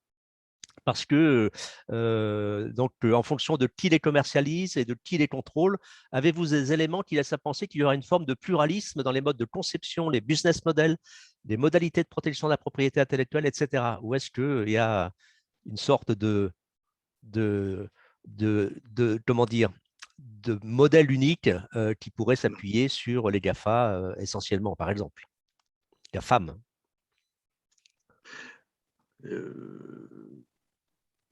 parce que, en fonction de qui les commercialise et de qui les contrôle, avez-vous des éléments qui laissent à penser qu'il y aura une forme de pluralisme dans les modes de conception, les business models, les modalités de protection de la propriété intellectuelle, etc. Ou est-ce qu'il y a une sorte de, comment dire, de modèle unique qui pourrait s'appuyer sur les GAFA essentiellement, par exemple. GAFAM.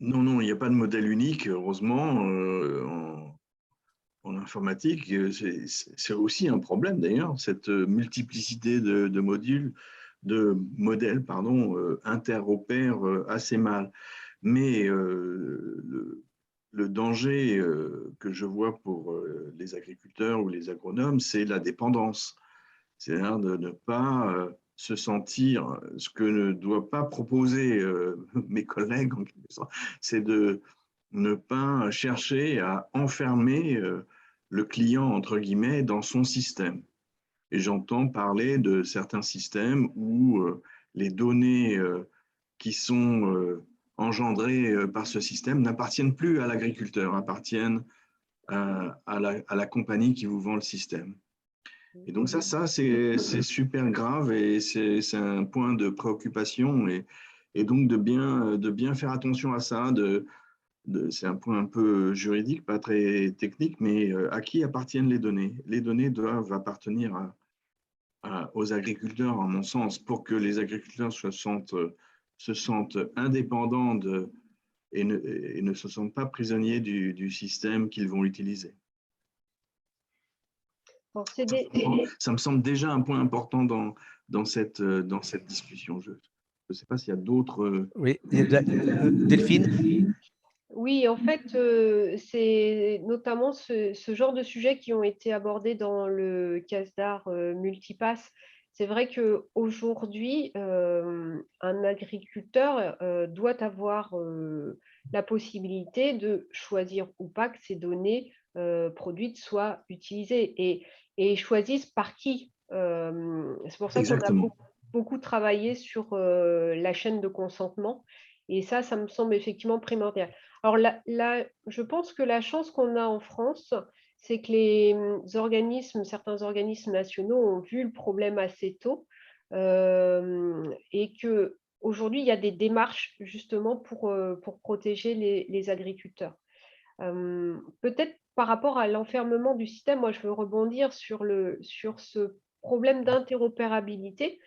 Non, non, il n'y a pas de modèle unique, heureusement. En informatique, c'est aussi un problème d'ailleurs, cette multiplicité de modèles, interopèrent assez mal. Mais le danger que je vois pour les agriculteurs ou les agronomes, c'est la dépendance. C'est-à-dire de ne pas se sentir, ce que ne doit pas proposer mes collègues, en quelque sorte, c'est de ne pas chercher à enfermer le client, entre guillemets, dans son système. Et j'entends parler de certains systèmes où les données qui sont engendrées par ce système n'appartiennent plus à l'agriculteur, appartiennent à la compagnie qui vous vend le système. Et donc ça c'est super grave et c'est un point de préoccupation et donc de bien faire attention à ça. C'est un point un peu juridique, pas très technique, mais à qui appartiennent les données? Les données doivent appartenir aux agriculteurs, à mon sens, pour que les agriculteurs se sentent indépendants et ne se sentent pas prisonniers du système qu'ils vont utiliser. Bon, Ça me semble déjà un point important dans cette discussion. Je ne sais pas s'il y a d'autres. Oui, Delphine. Oui, en fait, c'est notamment ce genre de sujets qui ont été abordés dans le CASDAR Multipass. C'est vrai qu'aujourd'hui, un agriculteur doit avoir la possibilité de choisir ou pas que ces données produites soient utilisées et choisissent par qui. C'est pour ça qu'on a Exactement. beaucoup travaillé sur la chaîne de consentement. Et ça me semble effectivement primordial. Alors là, je pense que la chance qu'on a en France, c'est que certains organismes nationaux ont vu le problème assez tôt et qu'aujourd'hui, il y a des démarches justement pour protéger les agriculteurs. Peut-être par rapport à l'enfermement du système, moi je veux rebondir sur ce problème d'interopérabilité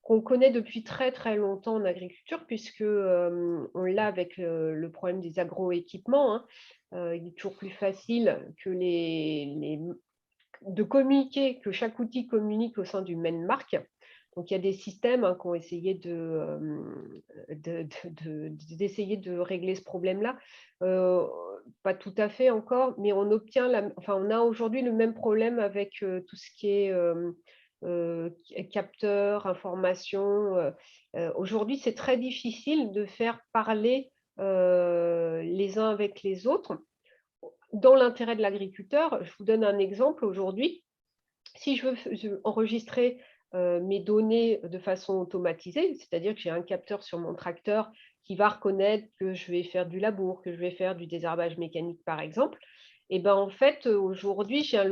qu'on connaît depuis très très longtemps en agriculture, puisque on l'a avec le problème des agroéquipements. Hein. Il est toujours plus facile que de communiquer, que chaque outil communique au sein d'une même marque. Donc il y a des systèmes qui ont essayé d'essayer de régler ce problème-là. Pas tout à fait encore, mais on a aujourd'hui le même problème avec tout ce qui est capteurs, informations. Aujourd'hui, c'est très difficile de faire parler les uns avec les autres dans l'intérêt de l'agriculteur. Je vous donne un exemple aujourd'hui. Si je veux enregistrer mes données de façon automatisée, c'est-à-dire que j'ai un capteur sur mon tracteur qui va reconnaître que je vais faire du labour, que je vais faire du désherbage mécanique, par exemple. Et ben en fait, aujourd'hui, j'ai un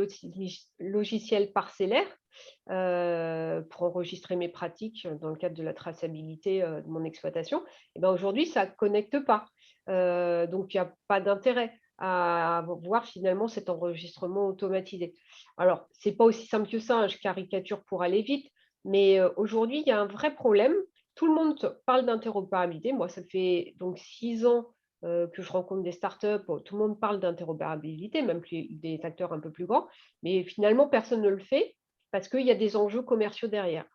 logiciel parcellaire pour enregistrer mes pratiques dans le cadre de la traçabilité de mon exploitation. Et ben aujourd'hui, ça ne connecte pas. Donc, il n'y a pas d'intérêt à voir finalement cet enregistrement automatisé. Alors, ce n'est pas aussi simple que ça, hein, je caricature pour aller vite, mais aujourd'hui, il y a un vrai problème. Tout le monde parle d'interopérabilité. Moi, ça fait donc 6 ans que je rencontre des startups. Tout le monde parle d'interopérabilité, même des acteurs un peu plus grands, mais finalement, personne ne le fait parce qu'il y a des enjeux commerciaux derrière.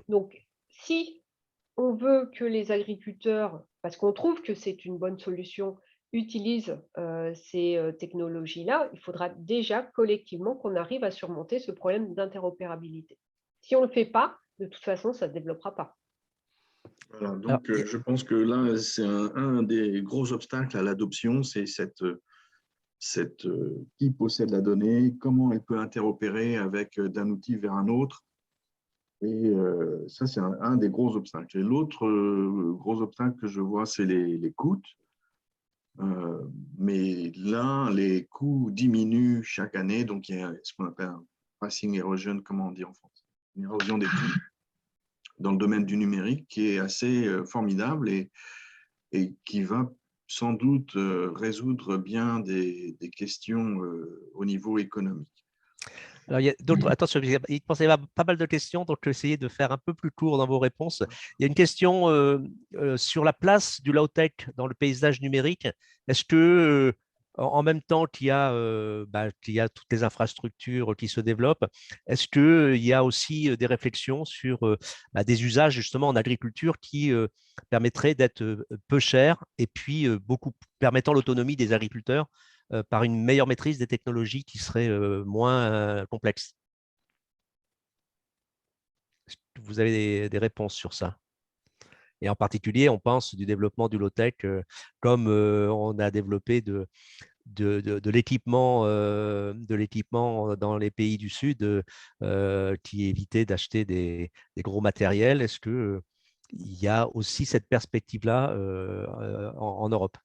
Donc, si on veut que les agriculteurs, parce qu'on trouve que c'est une bonne solution, utilisent ces technologies-là, il faudra déjà collectivement qu'on arrive à surmonter ce problème d'interopérabilité. Si on ne le fait pas, de toute façon, ça ne se développera pas. Voilà, Alors, donc je pense que là, c'est un des gros obstacles à l'adoption, c'est qui possède la donnée, comment elle peut interopérer avec d'un outil vers un autre. Et ça, c'est un des gros obstacles. Et l'autre gros obstacle que je vois, c'est les coûts. Mais là, les coûts diminuent chaque année, donc il y a ce qu'on appelle un pricing erosion, comment on dit en France, une érosion des prix dans le domaine du numérique qui est assez formidable et qui va sans doute résoudre bien des questions au niveau économique. alors, il y a attention, il pensait à pas mal de questions, donc essayez de faire un peu plus court dans vos réponses. Il y a une question sur la place du low-tech dans le paysage numérique. Est-ce que, en même temps qu'il y a toutes les infrastructures qui se développent, est-ce qu'il y a aussi des réflexions sur des usages justement en agriculture qui permettraient d'être peu chers et puis beaucoup permettant l'autonomie des agriculteurs par une meilleure maîtrise des technologies qui seraient moins complexes? Vous avez des réponses sur ça? Et en particulier, on pense du développement du low-tech comme on a développé de l'équipement dans les pays du Sud qui évitait d'acheter des gros matériels. Est-ce qu'il y a aussi cette perspective-là en Europe?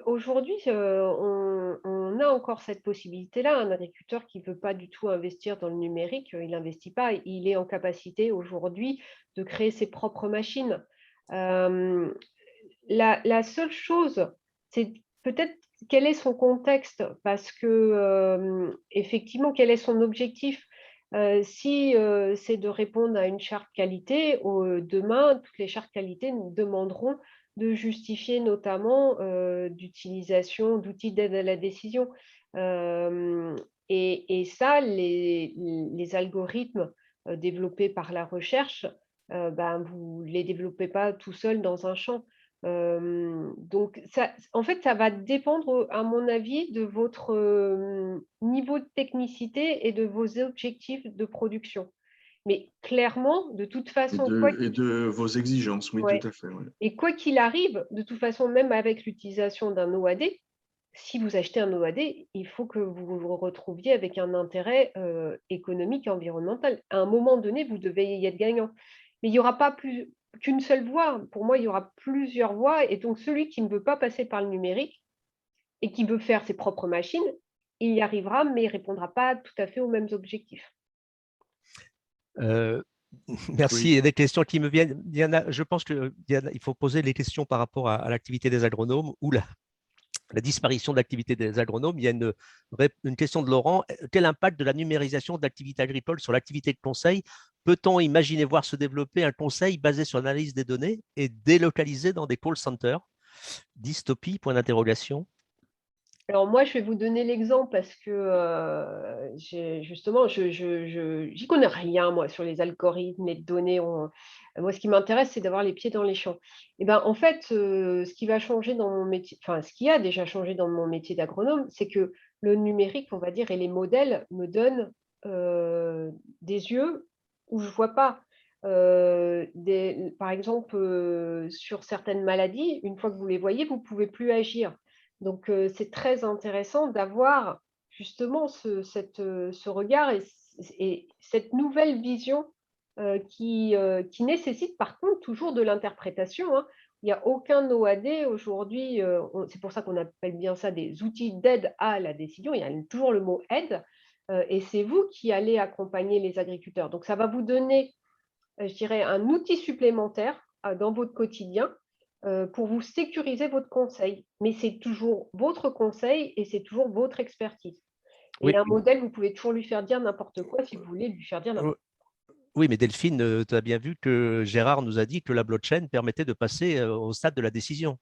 Aujourd'hui, on a encore cette possibilité-là. Un agriculteur qui ne veut pas du tout investir dans le numérique, il n'investit pas. Il est en capacité aujourd'hui de créer ses propres machines. La seule chose, c'est peut-être quel est son contexte, parce que effectivement, quel est son objectif. Si c'est de répondre à une charte qualité, demain, toutes les chartes qualité nous demanderont de justifier notamment d'utilisation d'outils d'aide à la décision. Et ça, les algorithmes développés par la recherche, vous ne les développez pas tout seul dans un champ. Donc, en fait, ça va dépendre, à mon avis, de votre niveau de technicité et de vos objectifs de production. Mais clairement, de toute façon, Et de vos exigences, oui, ouais. tout à fait. Ouais. Et quoi qu'il arrive, de toute façon, même avec l'utilisation d'un OAD, si vous achetez un OAD, il faut que vous vous retrouviez avec un intérêt économique et environnemental. À un moment donné, vous devez y être gagnant. Mais il n'y aura pas plus qu'une seule voie. Pour moi, il y aura plusieurs voies. Et donc, celui qui ne veut pas passer par le numérique et qui veut faire ses propres machines, il y arrivera, mais il ne répondra pas tout à fait aux mêmes objectifs. Merci. Oui. Il y a des questions qui me viennent. Je pense qu'il faut poser les questions par rapport à l'activité des agronomes ou la disparition de l'activité des agronomes. Il y a une question de Laurent. Quel impact de la numérisation de l'activité agricole sur l'activité de conseil? Peut-on imaginer voir se développer un conseil basé sur l'analyse des données et délocalisé dans des call centers? Dystopie, point d'interrogation. Alors moi, je vais vous donner l'exemple parce que justement, j'y connais rien, moi, sur les algorithmes, les données. Moi, ce qui m'intéresse, c'est d'avoir les pieds dans les champs. Et ben, en fait, ce qui va changer dans mon métier, enfin, ce qui a déjà changé dans mon métier d'agronome, c'est que le numérique, on va dire, et les modèles me donnent des yeux où je ne vois pas. Par exemple, sur certaines maladies, une fois que vous les voyez, vous ne pouvez plus agir. Donc, c'est très intéressant d'avoir justement ce regard et et cette nouvelle vision qui nécessite par contre toujours de l'interprétation, hein. Il n'y a aucun OAD aujourd'hui, c'est pour ça qu'on appelle bien ça des outils d'aide à la décision. Il y a toujours le mot aide, et c'est vous qui allez accompagner les agriculteurs. Donc ça va vous donner, je dirais, un outil supplémentaire dans votre quotidien pour vous sécuriser votre conseil. Mais c'est toujours votre conseil et c'est toujours votre expertise. Et Oui, un modèle, vous pouvez toujours lui faire dire n'importe quoi si vous voulez lui faire dire oui, n'importe oui, mais Delphine, tu as bien vu que Gérard nous a dit que la blockchain permettait de passer au stade de la décision.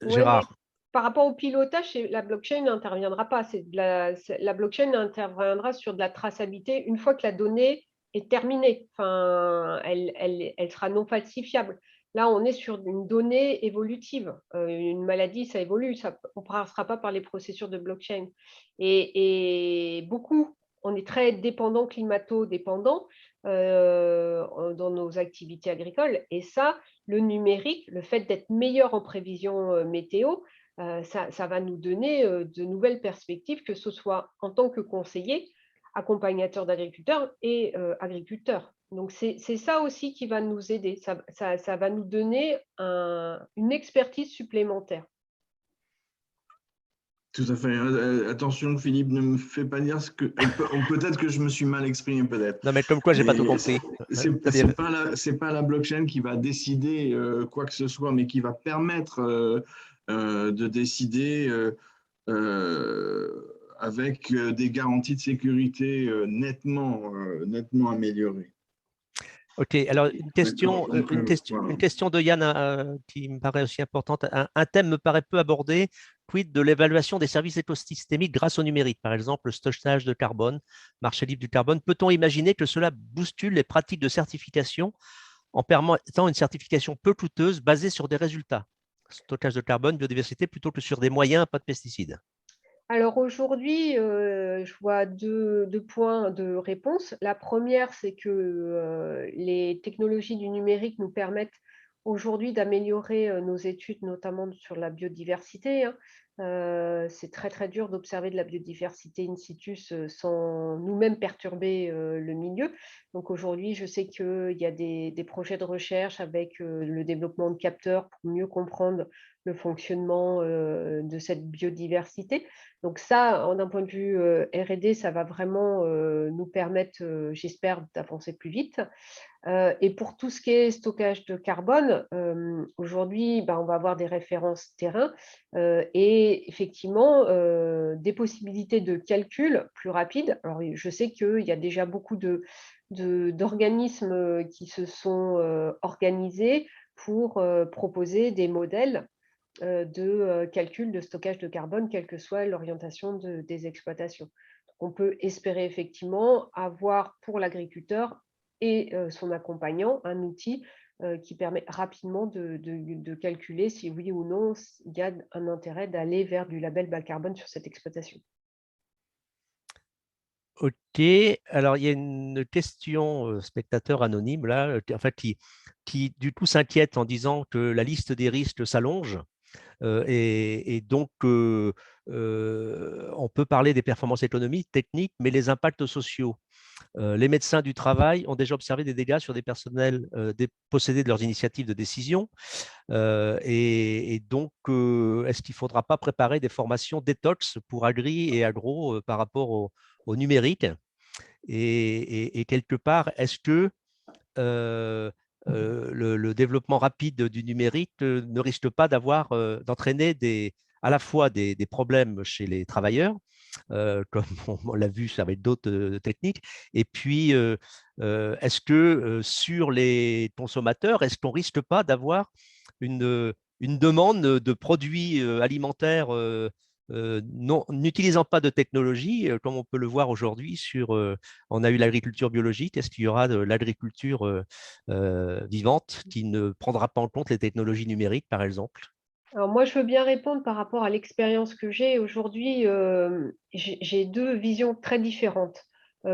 quoi. Ouais, mais Gérard, par rapport au pilotage, la blockchain n'interviendra pas. La blockchain interviendra sur de la traçabilité une fois que la donnée est terminée. Enfin, elle sera non falsifiable. Là, on est sur une donnée évolutive. Une maladie, ça évolue. On ne passera pas par les processus de blockchain. Et beaucoup, on est très dépendant, climato-dépendant dans nos activités agricoles. Et ça, le numérique, le fait d'être meilleur en prévision météo, ça va nous donner de nouvelles perspectives, que ce soit en tant que conseiller, accompagnateur d'agriculteurs et agriculteurs. Donc, c'est ça aussi qui va nous aider. Ça va nous donner une expertise supplémentaire. Tout à fait. Attention, Philippe, ne me fais pas dire ce que. Peut-être que je me suis mal exprimé, peut-être. non, mais comme quoi, j'ai pas tout Mais compris. c'est pas la blockchain qui va décider quoi que ce soit, mais qui va permettre de décider avec des garanties de sécurité nettement améliorées. Ok, alors D'accord. Donc, une voilà. question de Yann qui me paraît aussi importante. Un thème me paraît peu abordé. Quid de l'évaluation des services écosystémiques grâce au numérique, par exemple le stockage de carbone, marché libre du carbone. Peut-on imaginer que cela boostule les pratiques de certification en permettant une certification peu coûteuse basée sur des résultats? Stockage de carbone, biodiversité, plutôt que sur des moyens, pas de pesticides. Alors aujourd'hui, je vois deux points de réponse. La première, c'est que les technologies du numérique nous permettent aujourd'hui d'améliorer nos études, notamment sur la biodiversité, hein. C'est très très dur d'observer de la biodiversité in situ sans nous-mêmes perturber le milieu. Donc aujourd'hui, je sais qu'il y a des projets de recherche avec le développement de capteurs pour mieux comprendre le fonctionnement de cette biodiversité. Donc ça, d'un point de vue R&D, ça va vraiment nous permettre, j'espère, d'avancer plus vite. Et pour tout ce qui est stockage de carbone, aujourd'hui, on va avoir des références terrain et effectivement des possibilités de calcul plus rapides. Alors, je sais qu'il y a déjà beaucoup d'organismes qui se sont organisés pour proposer des modèles de calcul de stockage de carbone, quelle que soit l'orientation des exploitations. Donc, on peut espérer effectivement avoir pour l'agriculteur et son accompagnant un outil qui permet rapidement de calculer si oui ou non il y a un intérêt d'aller vers du label bas carbone sur cette exploitation. Ok, alors il y a une question spectateur anonyme là, en fait, qui du coup s'inquiète en disant que la liste des risques s'allonge. Et donc, on peut parler des performances économiques, techniques, mais les impacts sociaux. Les médecins du travail ont déjà observé des dégâts sur des personnels dépossédés de leurs initiatives de décision. Et donc, est-ce qu'il ne faudra pas préparer des formations détox pour agri et agro par rapport au numérique? Et quelque part, est-ce que le développement rapide du numérique ne risque pas d'entraîner à la fois des problèmes chez les travailleurs, comme on l'a vu avec d'autres techniques, et puis est-ce que sur les consommateurs, est-ce qu'on risque pas d'avoir une demande de produits alimentaires n'utilisant pas de technologie, comme on peut le voir aujourd'hui on a eu l'agriculture biologique, est-ce qu'il y aura de l'agriculture vivante qui ne prendra pas en compte les technologies numériques, par exemple? Alors moi, je veux bien répondre par rapport à l'expérience que j'ai. Aujourd'hui, j'ai deux visions très différentes.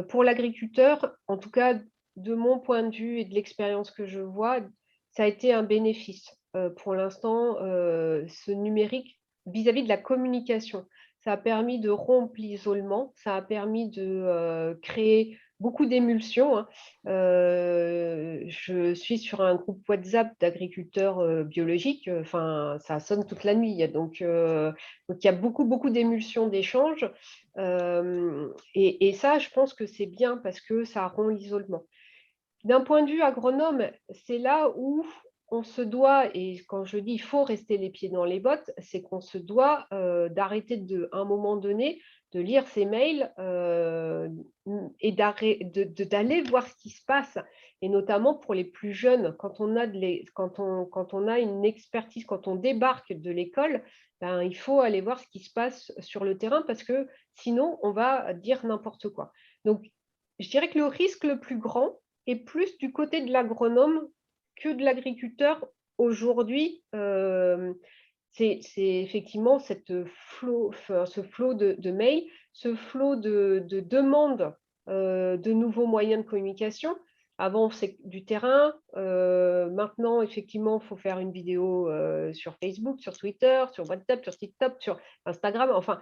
Pour l'agriculteur, en tout cas, de mon point de vue et de l'expérience que je vois, ça a été un bénéfice. Pour l'instant, ce numérique vis-à-vis de la communication, ça a permis de rompre l'isolement, ça a permis de créer beaucoup d'émulsions, hein. Je suis sur un groupe WhatsApp d'agriculteurs biologiques, enfin, ça sonne toute la nuit. Donc il y a beaucoup d'émulsions, d'échanges. Et ça, je pense que c'est bien parce que ça rompt l'isolement. D'un point de vue agronome, c'est là où on se doit, et quand je dis il faut rester les pieds dans les bottes, c'est qu'on se doit d'arrêter à un moment donné de lire ces mails et d'aller voir ce qui se passe. Et notamment pour les plus jeunes, quand on a une expertise, quand on débarque de l'école, ben, il faut aller voir ce qui se passe sur le terrain parce que sinon on va dire n'importe quoi. Donc, je dirais que le risque le plus grand, et plus du côté de l'agronome que de l'agriculteur aujourd'hui. C'est effectivement ce flot de mails, ce flot de demandes de nouveaux moyens de communication. Avant, c'est du terrain. Maintenant, effectivement, il faut faire une vidéo sur Facebook, sur Twitter, sur WhatsApp, sur TikTok, sur Instagram. Enfin,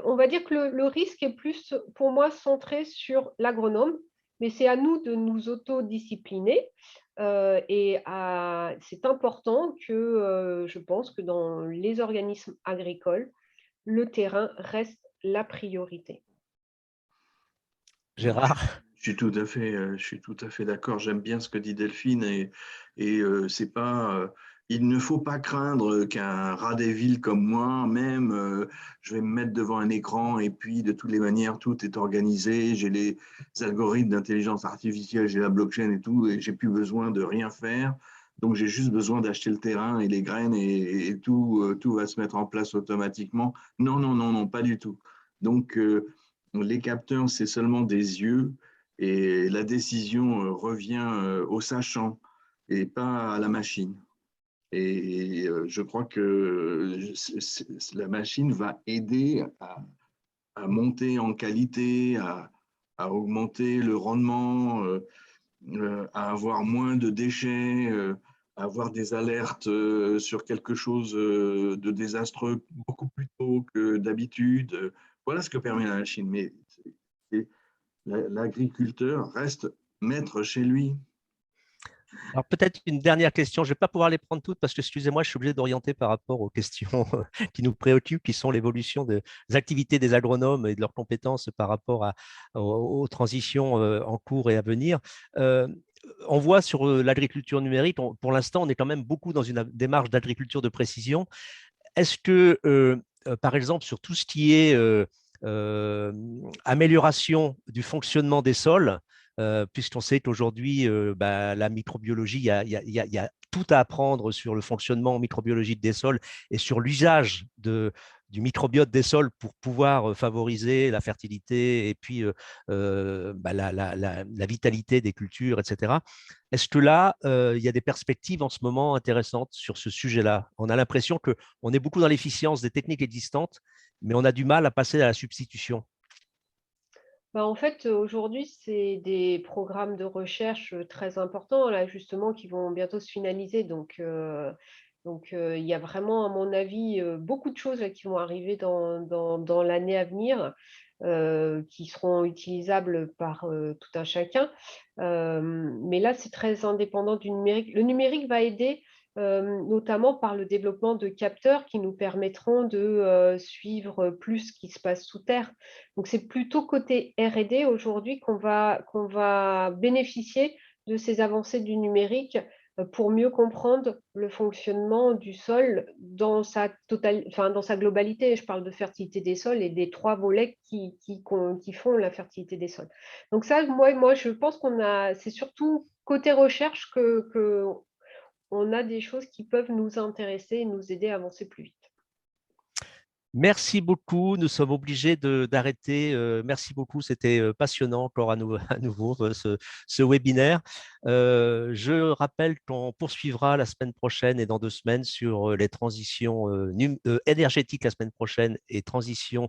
on va dire que le risque est plus, pour moi, centré sur l'agronome, mais c'est à nous de nous autodiscipliner. C'est important que je pense que dans les organismes agricoles, le terrain reste la priorité. Gérard? Je suis tout à fait d'accord. J'aime bien ce que dit Delphine c'est pas. Il ne faut pas craindre qu'un rat des villes comme moi, même, je vais me mettre devant un écran et puis de toutes les manières, tout est organisé. J'ai les algorithmes d'intelligence artificielle, j'ai la blockchain et tout, et j'ai plus besoin de rien faire. Donc j'ai juste besoin d'acheter le terrain et les graines et tout, tout va se mettre en place automatiquement. Non, non, non, non, pas du tout. Donc les capteurs, c'est seulement des yeux et la décision revient au sachant et pas à la machine. Et je crois que la machine va aider à monter en qualité, à augmenter le rendement, à avoir moins de déchets, à avoir des alertes sur quelque chose de désastreux beaucoup plus tôt que d'habitude. Voilà ce que permet la machine. Mais l'agriculteur reste maître chez lui. Alors peut-être une dernière question, je ne vais pas pouvoir les prendre toutes parce que, excusez-moi, je suis obligé d'orienter par rapport aux questions qui nous préoccupent, qui sont l'évolution des activités des agronomes et de leurs compétences par rapport aux transitions en cours et à venir. On voit sur l'agriculture numérique, pour l'instant, on est quand même beaucoup dans une démarche d'agriculture de précision. Est-ce que, par exemple, sur tout ce qui est amélioration du fonctionnement des sols, puisqu'on sait qu'aujourd'hui, la microbiologie, il y a tout à apprendre sur le fonctionnement microbiologique des sols et sur l'usage du microbiote des sols pour pouvoir favoriser la fertilité et puis la vitalité des cultures, etc. Est-ce que là, il y a des perspectives en ce moment intéressantes sur ce sujet-là? On a l'impression qu'on est beaucoup dans l'efficience des techniques existantes, mais on a du mal à passer à la substitution. En fait, aujourd'hui, c'est des programmes de recherche très importants, là, justement, qui vont bientôt se finaliser. Donc, il y a vraiment, à mon avis, beaucoup de choses là, qui vont arriver dans l'année à venir, qui seront utilisables par tout un chacun. Mais là, c'est très indépendant du numérique. Le numérique va aider notamment par le développement de capteurs qui nous permettront de suivre plus ce qui se passe sous terre. Donc, c'est plutôt côté R&D aujourd'hui qu'on va bénéficier de ces avancées du numérique pour mieux comprendre le fonctionnement du sol dans sa globalité. Je parle de fertilité des sols et des 3 volets qui font la fertilité des sols. Donc ça, moi je pense c'est surtout côté recherche que on a des choses qui peuvent nous intéresser et nous aider à avancer plus vite. Merci beaucoup. Nous sommes obligés d'arrêter. Merci beaucoup. C'était passionnant encore à nouveau ce webinaire. Je rappelle qu'on poursuivra la semaine prochaine et dans 2 semaines sur les transitions énergétiques la semaine prochaine et transitions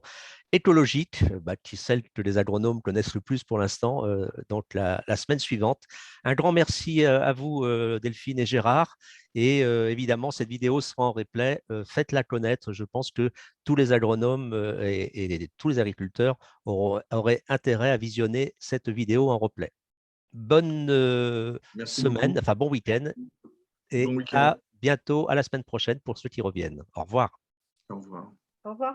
écologiques, qui est celle que les agronomes connaissent le plus pour l'instant, donc la semaine suivante. Un grand merci à vous, Delphine et Gérard. Et évidemment, cette vidéo sera en replay. Faites-la connaître. Je pense que tous les agronomes et tous les agriculteurs auraient intérêt à visionner cette vidéo en replay. Bonne Merci semaine, beaucoup. enfin bon week-end et Bon week-end. à bientôt, à la semaine prochaine pour ceux qui reviennent. Au revoir. Au revoir. Au revoir.